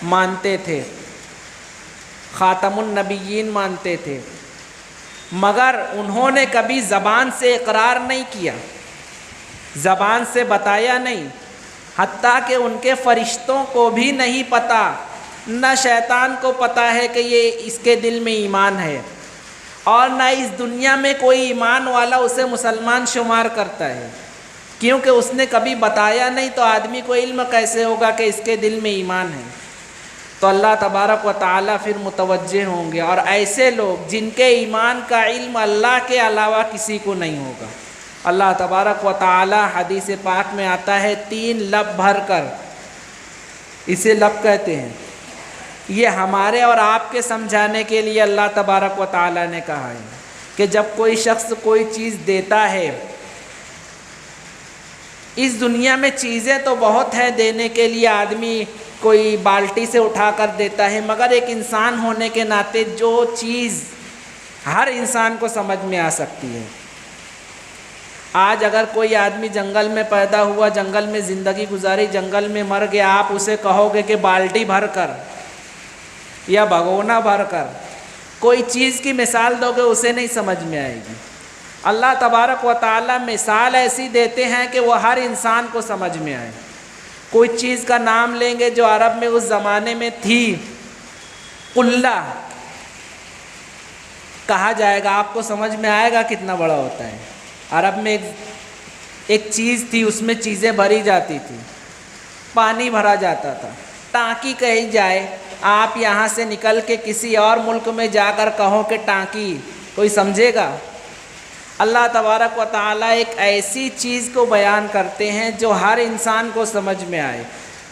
S1: مانتے تھے، خاتم النبیین مانتے تھے، مگر انہوں نے کبھی زبان سے اقرار نہیں کیا، زبان سے بتایا نہیں، حتیٰ کہ ان کے فرشتوں کو بھی نہیں پتہ، نہ شیطان کو پتہ ہے کہ یہ اس کے دل میں ایمان ہے، اور نہ اس دنیا میں کوئی ایمان والا اسے مسلمان شمار کرتا ہے، کیونکہ اس نے کبھی بتایا نہیں، تو آدمی کو علم کیسے ہوگا کہ اس کے دل میں ایمان ہے؟ تو اللہ تبارک و تعالیٰ پھر متوجہ ہوں گے، اور ایسے لوگ جن کے ایمان کا علم اللہ کے علاوہ کسی کو نہیں ہوگا۔ اللہ تبارک و تعالیٰ حدیث پاک میں آتا ہے 3 لب بھر کر، اسے لب کہتے ہیں، یہ ہمارے اور آپ کے سمجھانے کے لیے اللہ تبارک و تعالیٰ نے کہا ہے کہ جب کوئی شخص کوئی چیز دیتا ہے، اس دنیا میں چیزیں تو بہت ہیں دینے کے لیے، آدمی کوئی بالٹی سے اٹھا کر دیتا ہے، مگر ایک انسان ہونے کے ناطے جو چیز ہر انسان کو سمجھ میں آ سکتی ہے۔ آج اگر کوئی آدمی جنگل میں پیدا ہوا، جنگل میں زندگی گزاری، جنگل میں مر گیا، آپ اسے کہو گے کہ بالٹی بھر کر یا بھگونا بھر کر، کوئی چیز کی مثال دو گے اسے نہیں سمجھ میں آئے گی۔ اللہ تبارک و تعالیٰ مثال ایسی دیتے ہیں کہ وہ ہر انسان کو سمجھ میں آئے۔ کوئی چیز کا نام لیں گے جو عرب میں اس زمانے میں تھی، قلہ کہا جائے گا، آپ کو سمجھ میں آئے گا کتنا بڑا ہوتا ہے۔ عرب میں ایک چیز تھی، اس میں چیزیں بھری جاتی تھی، پانی بھرا جاتا تھا، ٹانکی کہی جائے، آپ یہاں سے نکل کے کسی اور ملک میں جا کر کہو کہ ٹانکی، کوئی سمجھے گا؟ اللہ تبارک و تعالیٰ ایک ایسی چیز کو بیان کرتے ہیں جو ہر انسان کو سمجھ میں آئے،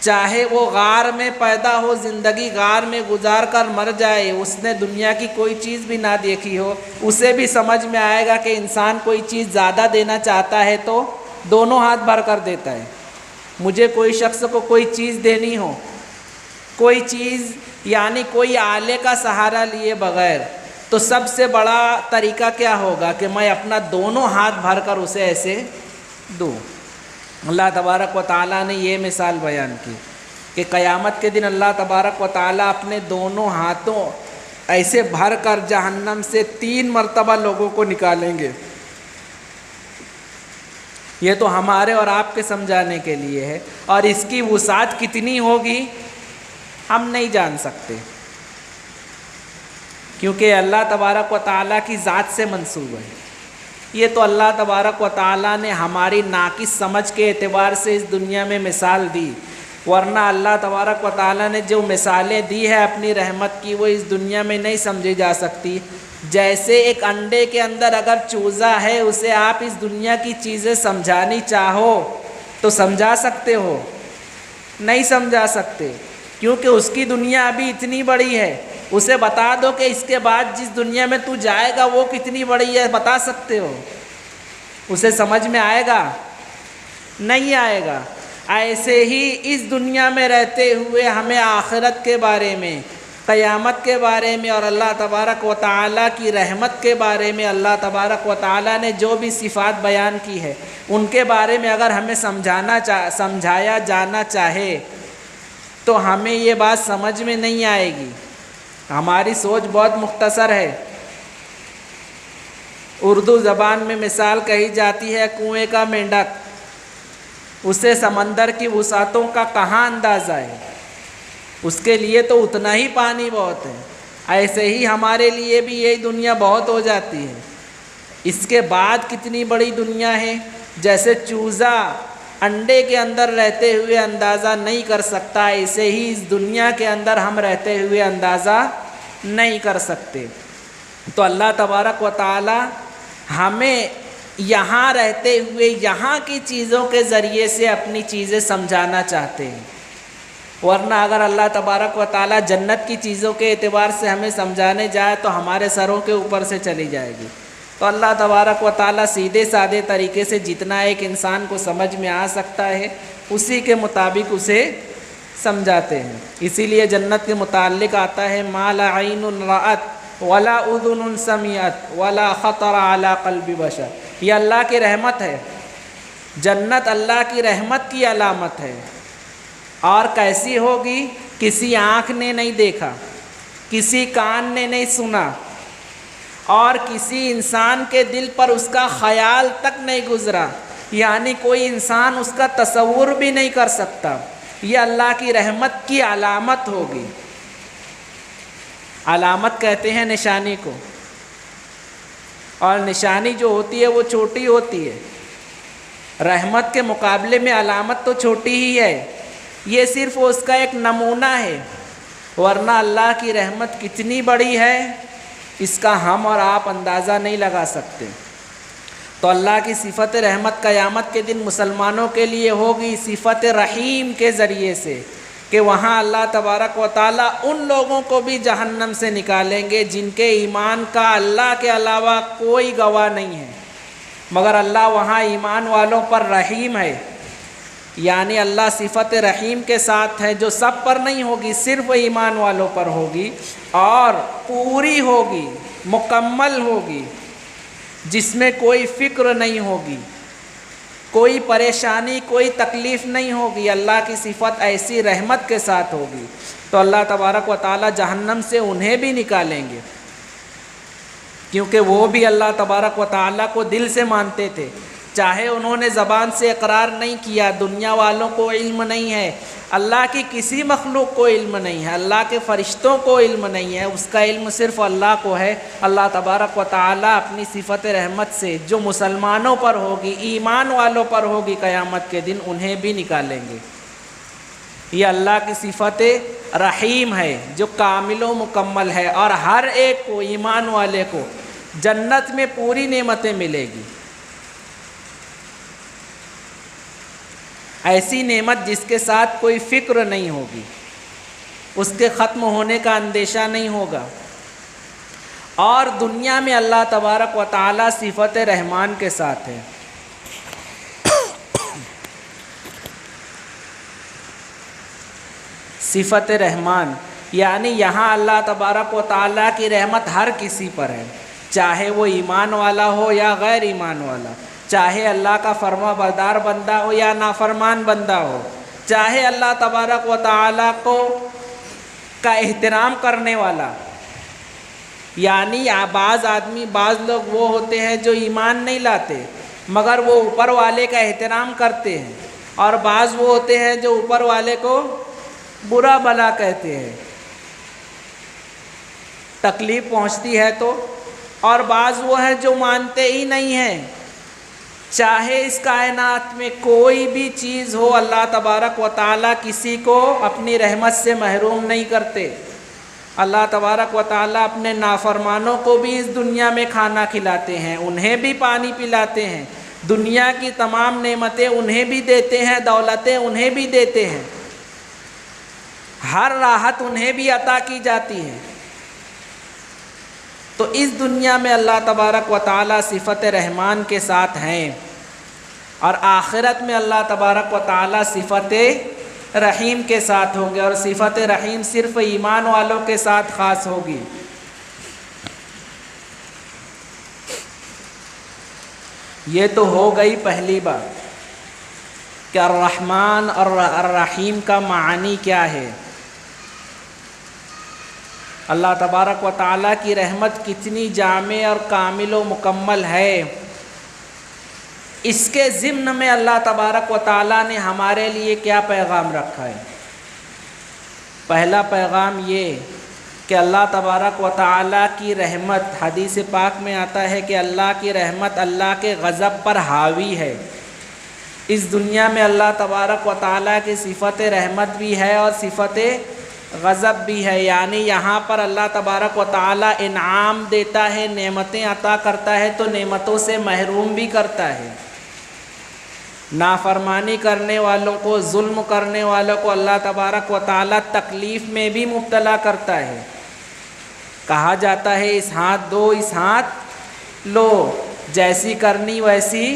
S1: چاہے وہ غار میں پیدا ہو، زندگی غار میں گزار کر مر جائے، اس نے دنیا کی کوئی چیز بھی نہ دیکھی ہو، اسے بھی سمجھ میں آئے گا کہ انسان کوئی چیز زیادہ دینا چاہتا ہے تو دونوں ہاتھ بھر کر دیتا ہے۔ مجھے کوئی شخص کو کوئی چیز دینی ہو، کوئی چیز یعنی کوئی آلے کا سہارا لیے بغیر، تو سب سے بڑا طریقہ کیا ہوگا کہ میں اپنا دونوں ہاتھ بھر کر اسے ایسے دوں۔ اللہ تبارک و تعالیٰ نے یہ مثال بیان کی کہ قیامت کے دن اللہ تبارک و تعالیٰ اپنے دونوں ہاتھوں ایسے بھر کر جہنم سے 3 مرتبہ لوگوں کو نکالیں گے۔ یہ تو ہمارے اور آپ کے سمجھانے کے لیے ہے، اور اس کی وسعت کتنی ہوگی ہم نہیں جان سکتے، کیونکہ اللہ تبارک و تعالیٰ کی ذات سے منسوب ہے۔ یہ تو اللہ تبارک و تعالیٰ نے ہماری ناقص سمجھ کے اعتبار سے اس دنیا میں مثال دی، ورنہ اللہ تبارک و تعالیٰ نے جو مثالیں دی ہے اپنی رحمت کی وہ اس دنیا میں نہیں سمجھی جا سکتی۔ جیسے ایک انڈے کے اندر اگر چوزا ہے، اسے آپ اس دنیا کی چیزیں سمجھانی چاہو تو سمجھا سکتے ہو؟ نہیں سمجھا سکتے، کیونکہ اس کی دنیا ابھی اتنی بڑی ہے. اسے بتا دو کہ اس کے بعد جس دنیا میں تو جائے گا وہ کتنی بڑی ہے، بتا سکتے ہو؟ اسے سمجھ میں آئے گا؟ نہیں آئے گا. ایسے ہی اس دنیا میں رہتے ہوئے ہمیں آخرت کے بارے میں، قیامت کے بارے میں اور اللہ تبارک و تعالیٰ کی رحمت کے بارے میں، اللہ تبارک و تعالیٰ نے جو بھی صفات بیان کی ہے ان کے بارے میں اگر ہمیں سمجھایا جانا چاہے تو ہمیں یہ بات سمجھ میں نہیں آئے گی. ہماری سوچ بہت مختصر ہے. اردو زبان میں مثال کہی جاتی ہے کنویں کا مینڈک، اسے سمندر کی وسعتوں کا کہاں اندازہ ہے، اس کے لیے تو اتنا ہی پانی بہت ہے. ایسے ہی ہمارے لیے بھی یہی دنیا بہت ہو جاتی ہے. اس کے بعد کتنی بڑی دنیا ہے، جیسے چوزا انڈے کے اندر رہتے ہوئے اندازہ نہیں کر سکتا، ایسے ہی اس دنیا کے اندر ہم رہتے ہوئے اندازہ نہیں کر سکتے. تو اللہ تبارک و تعالی ہمیں یہاں رہتے ہوئے یہاں کی چیزوں کے ذریعے سے اپنی چیزیں سمجھانا چاہتے ہیں. ورنہ اگر اللہ تبارک و تعالی جنت کی چیزوں کے اعتبار سے ہمیں سمجھانے جائے تو ہمارے سروں کے اوپر سے چلی جائے گی. تو اللہ تبارک و تعالی سیدھے سادے طریقے سے جتنا ایک انسان کو سمجھ میں آ سکتا ہے اسی کے مطابق اسے سمجھاتے ہیں. اسی لیے جنت کے متعلق آتا ہے ما لا عین رأت ولا اذن سمعت ولا خطر علی قلب بشر. یہ اللہ کی رحمت ہے. جنت اللہ کی رحمت کی علامت ہے. اور کیسی ہوگی؟ کسی آنکھ نے نہیں دیکھا، کسی کان نے نہیں سنا، اور کسی انسان کے دل پر اس کا خیال تک نہیں گزرا، یعنی کوئی انسان اس کا تصور بھی نہیں کر سکتا. یہ اللہ کی رحمت کی علامت ہوگی. علامت کہتے ہیں نشانی کو، اور نشانی جو ہوتی ہے وہ چھوٹی ہوتی ہے. رحمت کے مقابلے میں علامت تو چھوٹی ہی ہے. یہ صرف اس کا ایک نمونہ ہے، ورنہ اللہ کی رحمت کتنی بڑی ہے اس کا ہم اور آپ اندازہ نہیں لگا سکتے. تو اللہ کی صفت رحمت قیامت کے دن مسلمانوں کے لیے ہوگی صفت رحیم کے ذریعے سے، کہ وہاں اللہ تبارک و تعالیٰ ان لوگوں کو بھی جہنم سے نکالیں گے جن کے ایمان کا اللہ کے علاوہ کوئی گواہ نہیں ہے، مگر اللہ وہاں ایمان والوں پر رحیم ہے. یعنی اللہ صفت رحیم کے ساتھ ہے جو سب پر نہیں ہوگی، صرف ایمان والوں پر ہوگی، اور پوری ہوگی، مکمل ہوگی، جس میں کوئی فکر نہیں ہوگی، کوئی پریشانی، کوئی تکلیف نہیں ہوگی. اللہ کی صفت ایسی رحمت کے ساتھ ہوگی. تو اللہ تبارک و تعالی جہنم سے انہیں بھی نکالیں گے، کیونکہ وہ بھی اللہ تبارک و تعالی کو دل سے مانتے تھے. چاہے انہوں نے زبان سے اقرار نہیں کیا، دنیا والوں کو علم نہیں ہے، اللہ کی کسی مخلوق کو علم نہیں ہے، اللہ کے فرشتوں کو علم نہیں ہے، اس کا علم صرف اللہ کو ہے. اللہ تبارک و تعالیٰ اپنی صفت رحمت سے جو مسلمانوں پر ہوگی، ایمان والوں پر ہوگی قیامت کے دن، انہیں بھی نکالیں گے. یہ اللہ کی صفت رحیم ہے جو کامل و مکمل ہے، اور ہر ایک کو، ایمان والے کو جنت میں پوری نعمتیں ملے گی. ایسی نعمت جس کے ساتھ کوئی فکر نہیں ہوگی، اس کے ختم ہونے کا اندیشہ نہیں ہوگا. اور دنیا میں اللہ تبارک و تعالی صفت رحمان کے ساتھ ہے. صفت رحمان یعنی یہاں اللہ تبارک و تعالی کی رحمت ہر کسی پر ہے، چاہے وہ ایمان والا ہو یا غیر ایمان والا، چاہے اللہ کا فرما بردار بندہ ہو یا نافرمان بندہ ہو، چاہے اللہ تبارک و تعالیٰ کا احترام کرنے والا. یعنی بعض لوگ وہ ہوتے ہیں جو ایمان نہیں لاتے مگر وہ اوپر والے کا احترام کرتے ہیں، اور بعض وہ ہوتے ہیں جو اوپر والے کو برا بھلا کہتے ہیں، تکلیف پہنچتی ہے تو. اور بعض وہ ہیں جو مانتے ہی نہیں ہیں. چاہے اس کائنات میں کوئی بھی چیز ہو، اللہ تبارک و تعالیٰ کسی کو اپنی رحمت سے محروم نہیں کرتے. اللہ تبارک و تعالیٰ اپنے نافرمانوں کو بھی اس دنیا میں کھانا کھلاتے ہیں، انہیں بھی پانی پلاتے ہیں، دنیا کی تمام نعمتیں انہیں بھی دیتے ہیں، دولتیں انہیں بھی دیتے ہیں. ہر راحت انہیں بھی عطا کی جاتی ہے۔ تو اس دنیا میں اللہ تبارک و تعالیٰ صفت رحمان کے ساتھ ہیں، اور آخرت میں اللہ تبارک و تعالیٰ صفت رحیم کے ساتھ ہوں گے، اور صفت رحیم صرف ایمان والوں کے ساتھ خاص ہوگی۔ یہ تو ہو گئی پہلی بات کہ الرحمن اور الرحیم کا معنی کیا ہے، اللہ تبارک و تعالیٰ کی رحمت کتنی جامع اور کامل و مکمل ہے۔ اس کے ضمن میں اللہ تبارک و تعالیٰ نے ہمارے لیے کیا پیغام رکھا ہے؟ پہلا پیغام یہ کہ اللہ تبارک و تعالیٰ کی رحمت، حدیث پاک میں آتا ہے کہ اللہ کی رحمت اللہ کے غضب پر حاوی ہے۔ اس دنیا میں اللہ تبارک و تعالیٰ کی صفت رحمت بھی ہے اور صفت غضب بھی ہے، یعنی یہاں پر اللہ تبارک و تعالیٰ انعام دیتا ہے، نعمتیں عطا کرتا ہے تو نعمتوں سے محروم بھی کرتا ہے۔ نافرمانی کرنے والوں کو، ظلم کرنے والوں کو اللہ تبارک و تعالیٰ تکلیف میں بھی مبتلا کرتا ہے۔ کہا جاتا ہے اس ہاتھ دو اس ہاتھ لو، جیسی کرنی ویسی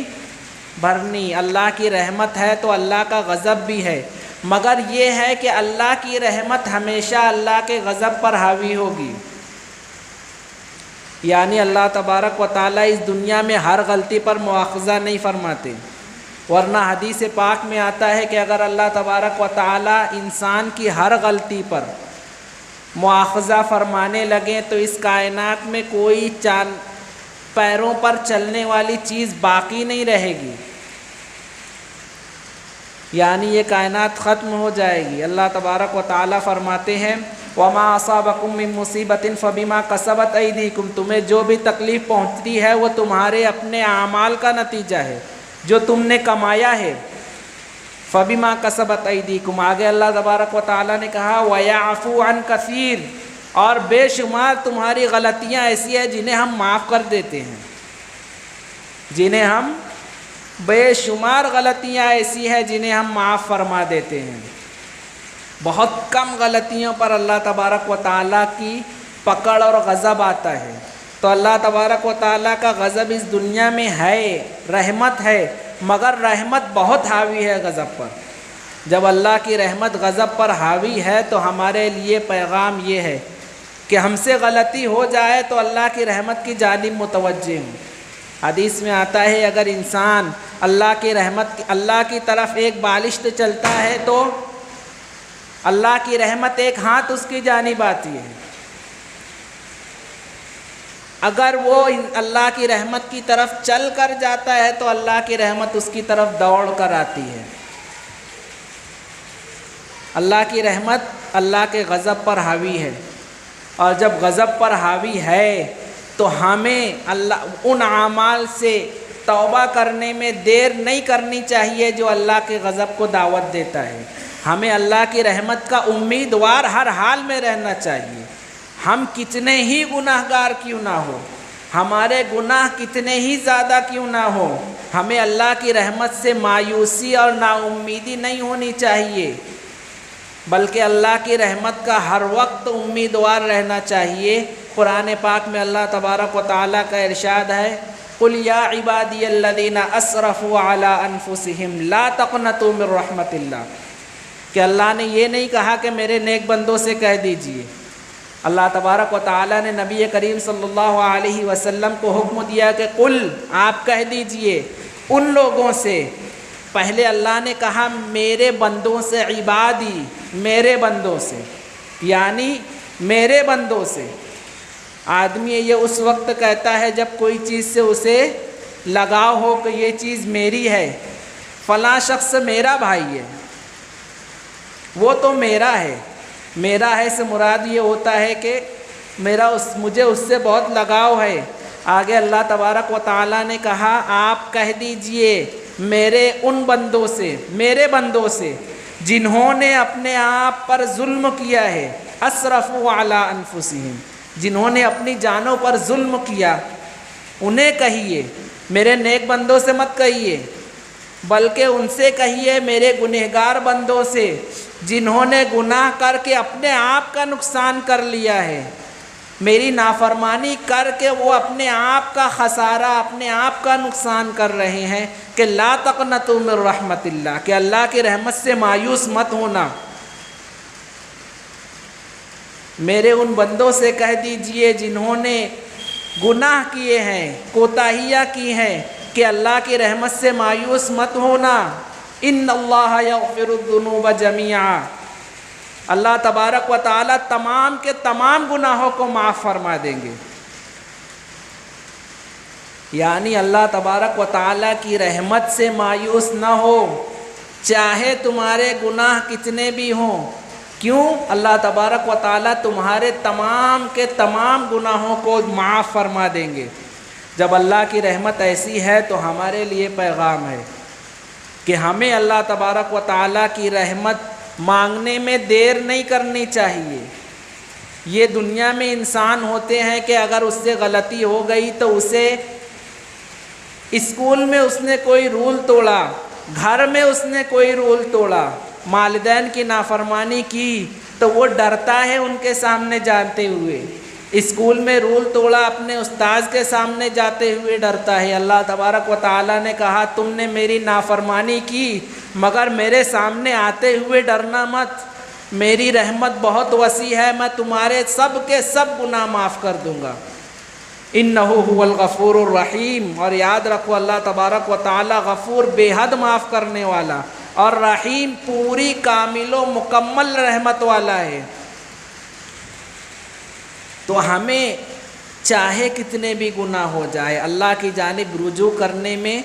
S1: بھرنی۔ اللہ کی رحمت ہے تو اللہ کا غضب بھی ہے، مگر یہ ہے کہ اللہ کی رحمت ہمیشہ اللہ کے غضب پر حاوی ہوگی، یعنی اللہ تبارک و تعالیٰ اس دنیا میں ہر غلطی پر مواخذہ نہیں فرماتے، ورنہ حدیث پاک میں آتا ہے کہ اگر اللہ تبارک و تعالیٰ انسان کی ہر غلطی پر مواخذہ فرمانے لگیں تو اس کائنات میں کوئی پیروں پر چلنے والی چیز باقی نہیں رہے گی، یعنی یہ کائنات ختم ہو جائے گی۔ اللہ تبارک و تعالیٰ فرماتے ہیں وَمَا أَصَابَكُم مِّن مُّصِيبَةٍ فَبِمَا كَسَبَتْ أَيْدِيكُمْ، تمہیں جو بھی تکلیف پہنچتی ہے وہ تمہارے اپنے اعمال کا نتیجہ ہے، جو تم نے کمایا ہے۔ فَبِمَا كَسَبَتْ أَيْدِيكُمْ، آگے اللہ تبارک و تعالیٰ نے کہا وَيَعْفُو عَن كَثِيرٍ، اور بے شمار تمہاری غلطیاں ایسی ہیں جنہیں ہم معاف کر دیتے ہیں، جنہیں ہم بے شمار غلطیاں ایسی ہیں جنہیں ہم معاف فرما دیتے ہیں۔ بہت کم غلطیوں پر اللہ تبارک و تعالیٰ کی پکڑ اور غضب آتا ہے، تو اللہ تبارک و تعالیٰ کا غضب اس دنیا میں ہے، رحمت ہے، مگر رحمت بہت حاوی ہے غضب پر۔ جب اللہ کی رحمت غضب پر حاوی ہے تو ہمارے لیے پیغام یہ ہے کہ ہم سے غلطی ہو جائے تو اللہ کی رحمت کی جانب متوجہ ہوں۔ حدیث میں آتا ہے اگر انسان اللہ کی طرف ایک بالشت چلتا ہے تو اللہ کی رحمت ایک ہاتھ اس کی جانب آتی ہے، اگر وہ اللہ کی رحمت کی طرف چل کر جاتا ہے تو اللہ کی رحمت اس کی طرف دوڑ کر آتی ہے۔ اللہ کی رحمت اللہ کے غضب پر حاوی ہے، اور جب غضب پر حاوی ہے تو ہمیں ان اعمال سے توبہ کرنے میں دیر نہیں کرنی چاہیے جو اللہ کے غضب کو دعوت دیتا ہے۔ ہمیں اللہ کی رحمت کا امیدوار ہر حال میں رہنا چاہیے، ہم کتنے ہی گناہ گار کیوں نہ ہو، ہمارے گناہ کتنے ہی زیادہ کیوں نہ ہو، ہمیں اللہ کی رحمت سے مایوسی اور نا امیدی نہیں ہونی چاہیے، بلکہ اللہ کی رحمت کا ہر وقت امیدوار رہنا چاہیے۔ قرآن پاک میں اللہ تبارک و تعالیٰ کا ارشاد ہے قُلْ يَا عِبَادِيَ الَّذِينَ أَسْرَفُوا عَلَىٰ أَنفُسِهِمْ لَا تَقْنَطُوا مِن رَحْمَةِ اللَّهِ، کہ اللہ نے یہ نہیں کہا کہ میرے نیک بندوں سے کہہ دیجئے، اللہ تبارک و تعالیٰ نے نبی کریم صلی اللہ علیہ وسلم کو حکم دیا کہ قل، آپ کہہ دیجئے ان لوگوں سے، پہلے اللہ نے کہا میرے بندوں سے، عبادی میرے بندوں سے، یعنی میرے بندوں سے۔ آدمی یہ اس وقت کہتا ہے جب کوئی چیز سے اسے لگاؤ ہو کہ یہ چیز میری ہے، فلاں شخص میرا بھائی ہے، وہ تو میرا ہے۔ میرا ہے سے مراد یہ ہوتا ہے کہ مجھے اس سے بہت لگاؤ ہے۔ آگے اللہ تبارک و تعالیٰ نے کہا آپ کہہ دیجئے میرے ان بندوں سے، میرے بندوں سے جنہوں نے اپنے آپ پر ظلم کیا ہے، اسرفوا علی انفسہم، جنہوں نے اپنی جانوں پر ظلم کیا، انہیں کہیے، میرے نیک بندوں سے مت کہیے، بلکہ ان سے کہیے میرے گنہگار بندوں سے جنہوں نے گناہ کر کے اپنے آپ کا نقصان کر لیا ہے، میری نافرمانی کر کے وہ اپنے آپ کا خسارہ، اپنے آپ کا نقصان کر رہے ہیں، کہ لا تقنطوا من رحمت اللہ، کہ اللہ کی رحمت سے مایوس مت ہونا۔ میرے ان بندوں سے کہہ دیجئے جنہوں نے گناہ کیے ہیں، کوتاہیاں کی ہیں، کہ اللہ کی رحمت سے مایوس مت ہونا۔ ان اللہ یغفر الذنوب جميعا، اللہ تبارک و تعالی تمام کے تمام گناہوں کو معاف فرما دیں گے۔ یعنی اللہ تبارک و تعالی کی رحمت سے مایوس نہ ہو، چاہے تمہارے گناہ کتنے بھی ہوں۔ کیوں؟ اللہ تبارک و تعالی تمہارے تمام کے تمام گناہوں کو معاف فرما دیں گے۔ جب اللہ کی رحمت ایسی ہے تو ہمارے لیے پیغام ہے کہ ہمیں اللہ تبارک و تعالی کی رحمت مانگنے میں دیر نہیں کرنی چاہیے۔ یہ دنیا میں انسان ہوتے ہیں کہ اگر اس سے غلطی ہو گئی تو اسے اسکول میں اس نے کوئی رول توڑا، گھر میں اس نے کوئی رول توڑا، والدین کی نافرمانی کی تو وہ ڈرتا ہے ان کے سامنے جاتے ہوئے، اسکول میں رول توڑا اپنے استاذ کے سامنے جاتے ہوئے ڈرتا ہے۔ اللہ تبارک و تعالیٰ نے کہا تم نے میری نافرمانی کی مگر میرے سامنے آتے ہوئے ڈرنا مت، میری رحمت بہت وسیع ہے، میں تمہارے سب کے سب گناہ معاف کر دوں گا۔ انہ هو الغفور الرحیم، اور یاد رکھو اللہ تبارک و تعالیٰ غفور بے حد معاف کرنے والا اور رحیم پوری کامل و مکمل رحمت والا ہے۔ تو ہمیں چاہے کتنے بھی گناہ ہو جائے اللہ کی جانب رجوع کرنے میں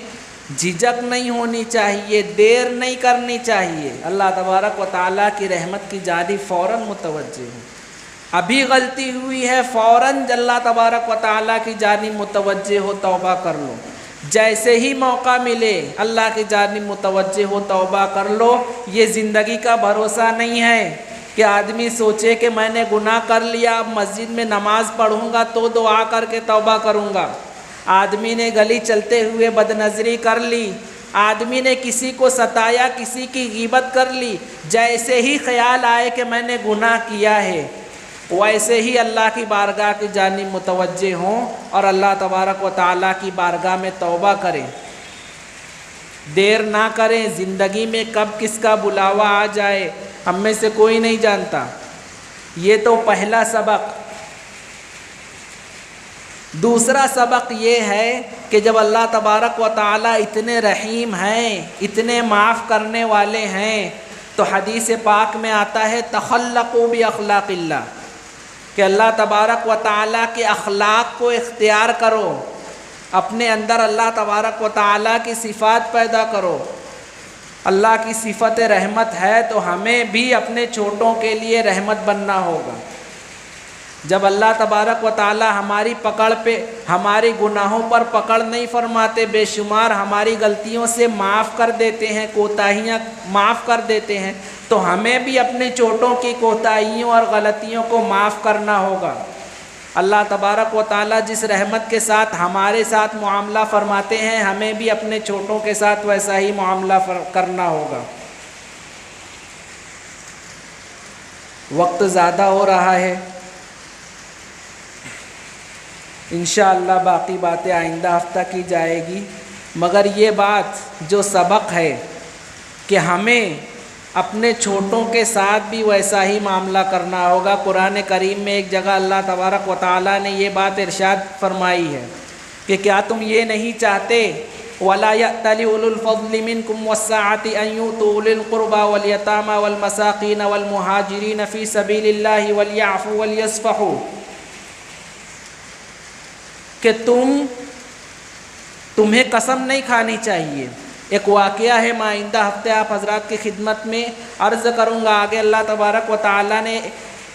S1: جھجک نہیں ہونی چاہیے، دیر نہیں کرنی چاہیے، اللہ تبارک و تعالیٰ کی رحمت کی جانب فوراً متوجہ ہوں۔ ابھی غلطی ہوئی ہے فوراً اللہ تبارک و تعالیٰ کی جانب متوجہ ہو، توبہ کر لو، جیسے ہی موقع ملے اللہ کی جانب متوجہ ہو توبہ کر لو۔ یہ زندگی کا بھروسہ نہیں ہے کہ آدمی سوچے کہ میں نے گناہ کر لیا، اب مسجد میں نماز پڑھوں گا تو دعا کر کے توبہ کروں گا۔ آدمی نے گلی چلتے ہوئے بد نظری کر لی، آدمی نے کسی کو ستایا، کسی کی غیبت کر لی، جیسے ہی خیال آئے کہ میں نے گناہ کیا ہے ویسے ہی اللہ کی بارگاہ کی جانب متوجہ ہوں اور اللہ تبارک و تعالیٰ کی بارگاہ میں توبہ کریں، دیر نہ کریں۔ زندگی میں کب کس کا بلاوا آ جائے ہم میں سے کوئی نہیں جانتا۔ یہ تو پہلا سبق۔ دوسرا سبق یہ ہے کہ جب اللہ تبارک و تعالیٰ اتنے رحیم ہیں، اتنے معاف کرنے والے ہیں، تو حدیث پاک میں آتا ہے تخلقوا باخلاق اللہ، کہ اللہ تبارک و تعالیٰ کے اخلاق کو اختیار کرو، اپنے اندر اللہ تبارک و تعالیٰ کی صفات پیدا کرو۔ اللہ کی صفت رحمت ہے تو ہمیں بھی اپنے چھوٹوں کے لیے رحمت بننا ہوگا۔ جب اللہ تبارک و تعالیٰ ہماری پکڑ پہ، ہماری گناہوں پر پکڑ نہیں فرماتے، بے شمار ہماری غلطیوں سے معاف کر دیتے ہیں، کوتاہیاں معاف کر دیتے ہیں، تو ہمیں بھی اپنے چھوٹوں کی کوتاہیوں اور غلطیوں کو معاف کرنا ہوگا۔ اللہ تبارک و تعالیٰ جس رحمت کے ساتھ ہمارے ساتھ معاملہ فرماتے ہیں ہمیں بھی اپنے چھوٹوں کے ساتھ ویسا ہی معاملہ کرنا ہوگا۔ وقت زیادہ ہو رہا ہے، انشاءاللہ باقی باتیں آئندہ ہفتہ کی جائے گی، مگر یہ بات جو سبق ہے کہ ہمیں اپنے چھوٹوں کے ساتھ بھی ویسا ہی معاملہ کرنا ہوگا۔ قرآن کریم میں ایک جگہ اللہ تبارک و تعالیٰ نے یہ بات ارشاد فرمائی ہے کہ کیا تم یہ نہیں چاہتے وَلَا يَأْتَلِ أُولُو الْفَضْلِ مِنْكُمْ وَالسَّعَةِ أَنْ يُؤْتُوا أُولِي الْقُرْبَى وَالْيَتَامَى وَالْمَسَاكِينَ وَالْمُهَاجِرِينَ فِي سَبِيلِ اللَّهِ وَلْيَعْفُوا وَلْيَصْفَحُوا، کہ تمہیں قسم نہیں کھانی چاہیے۔ ایک واقعہ ہے، میں آئندہ ہفتے آپ حضرات کی خدمت میں عرض کروں گا۔ آگے اللہ تبارک و تعالیٰ نے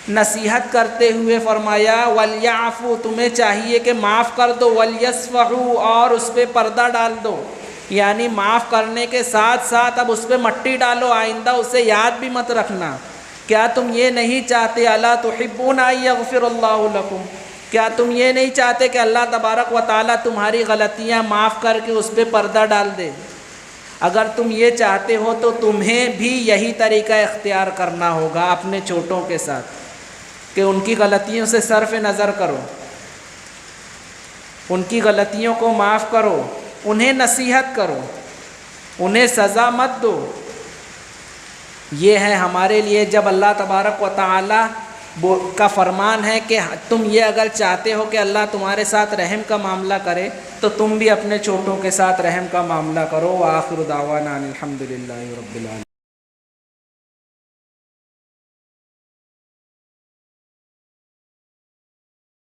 S1: نصیحت کرتے ہوئے فرمایا وَلْيَعْفُوا، تمہیں چاہیے کہ معاف کر دو، وَلْيَصْفَحُوا، اور اس پہ پردہ ڈال دو، یعنی معاف کرنے کے ساتھ ساتھ اب اس پہ مٹی ڈالو، آئندہ اسے یاد بھی مت رکھنا۔ کیا تم یہ نہیں چاہتے أَلَا تُحِبُّونَ أَن يَغْفِرَ اللَّهُ لَكُمْ، کیا تم یہ نہیں چاہتے کہ اللہ تبارک و تعالیٰ تمہاری غلطیاں معاف کر کے اس پہ پردہ ڈال دے؟ اگر تم یہ چاہتے ہو تو تمہیں بھی یہی طریقہ اختیار کرنا ہوگا اپنے چھوٹوں کے ساتھ، کہ ان کی غلطیوں سے صرف نظر کرو، ان کی غلطیوں کو معاف کرو، انہیں نصیحت کرو، انہیں سزا مت دو۔ یہ ہے ہمارے لیے جب اللہ تبارک و تعالی کا فرمان ہے کہ تم یہ اگر چاہتے ہو کہ اللہ تمہارے ساتھ رحم کا معاملہ کرے تو تم بھی اپنے چھوٹوں کے ساتھ رحم کا معاملہ کرو۔ وآخر دعوانا ان الحمد للہ رب العالمین۔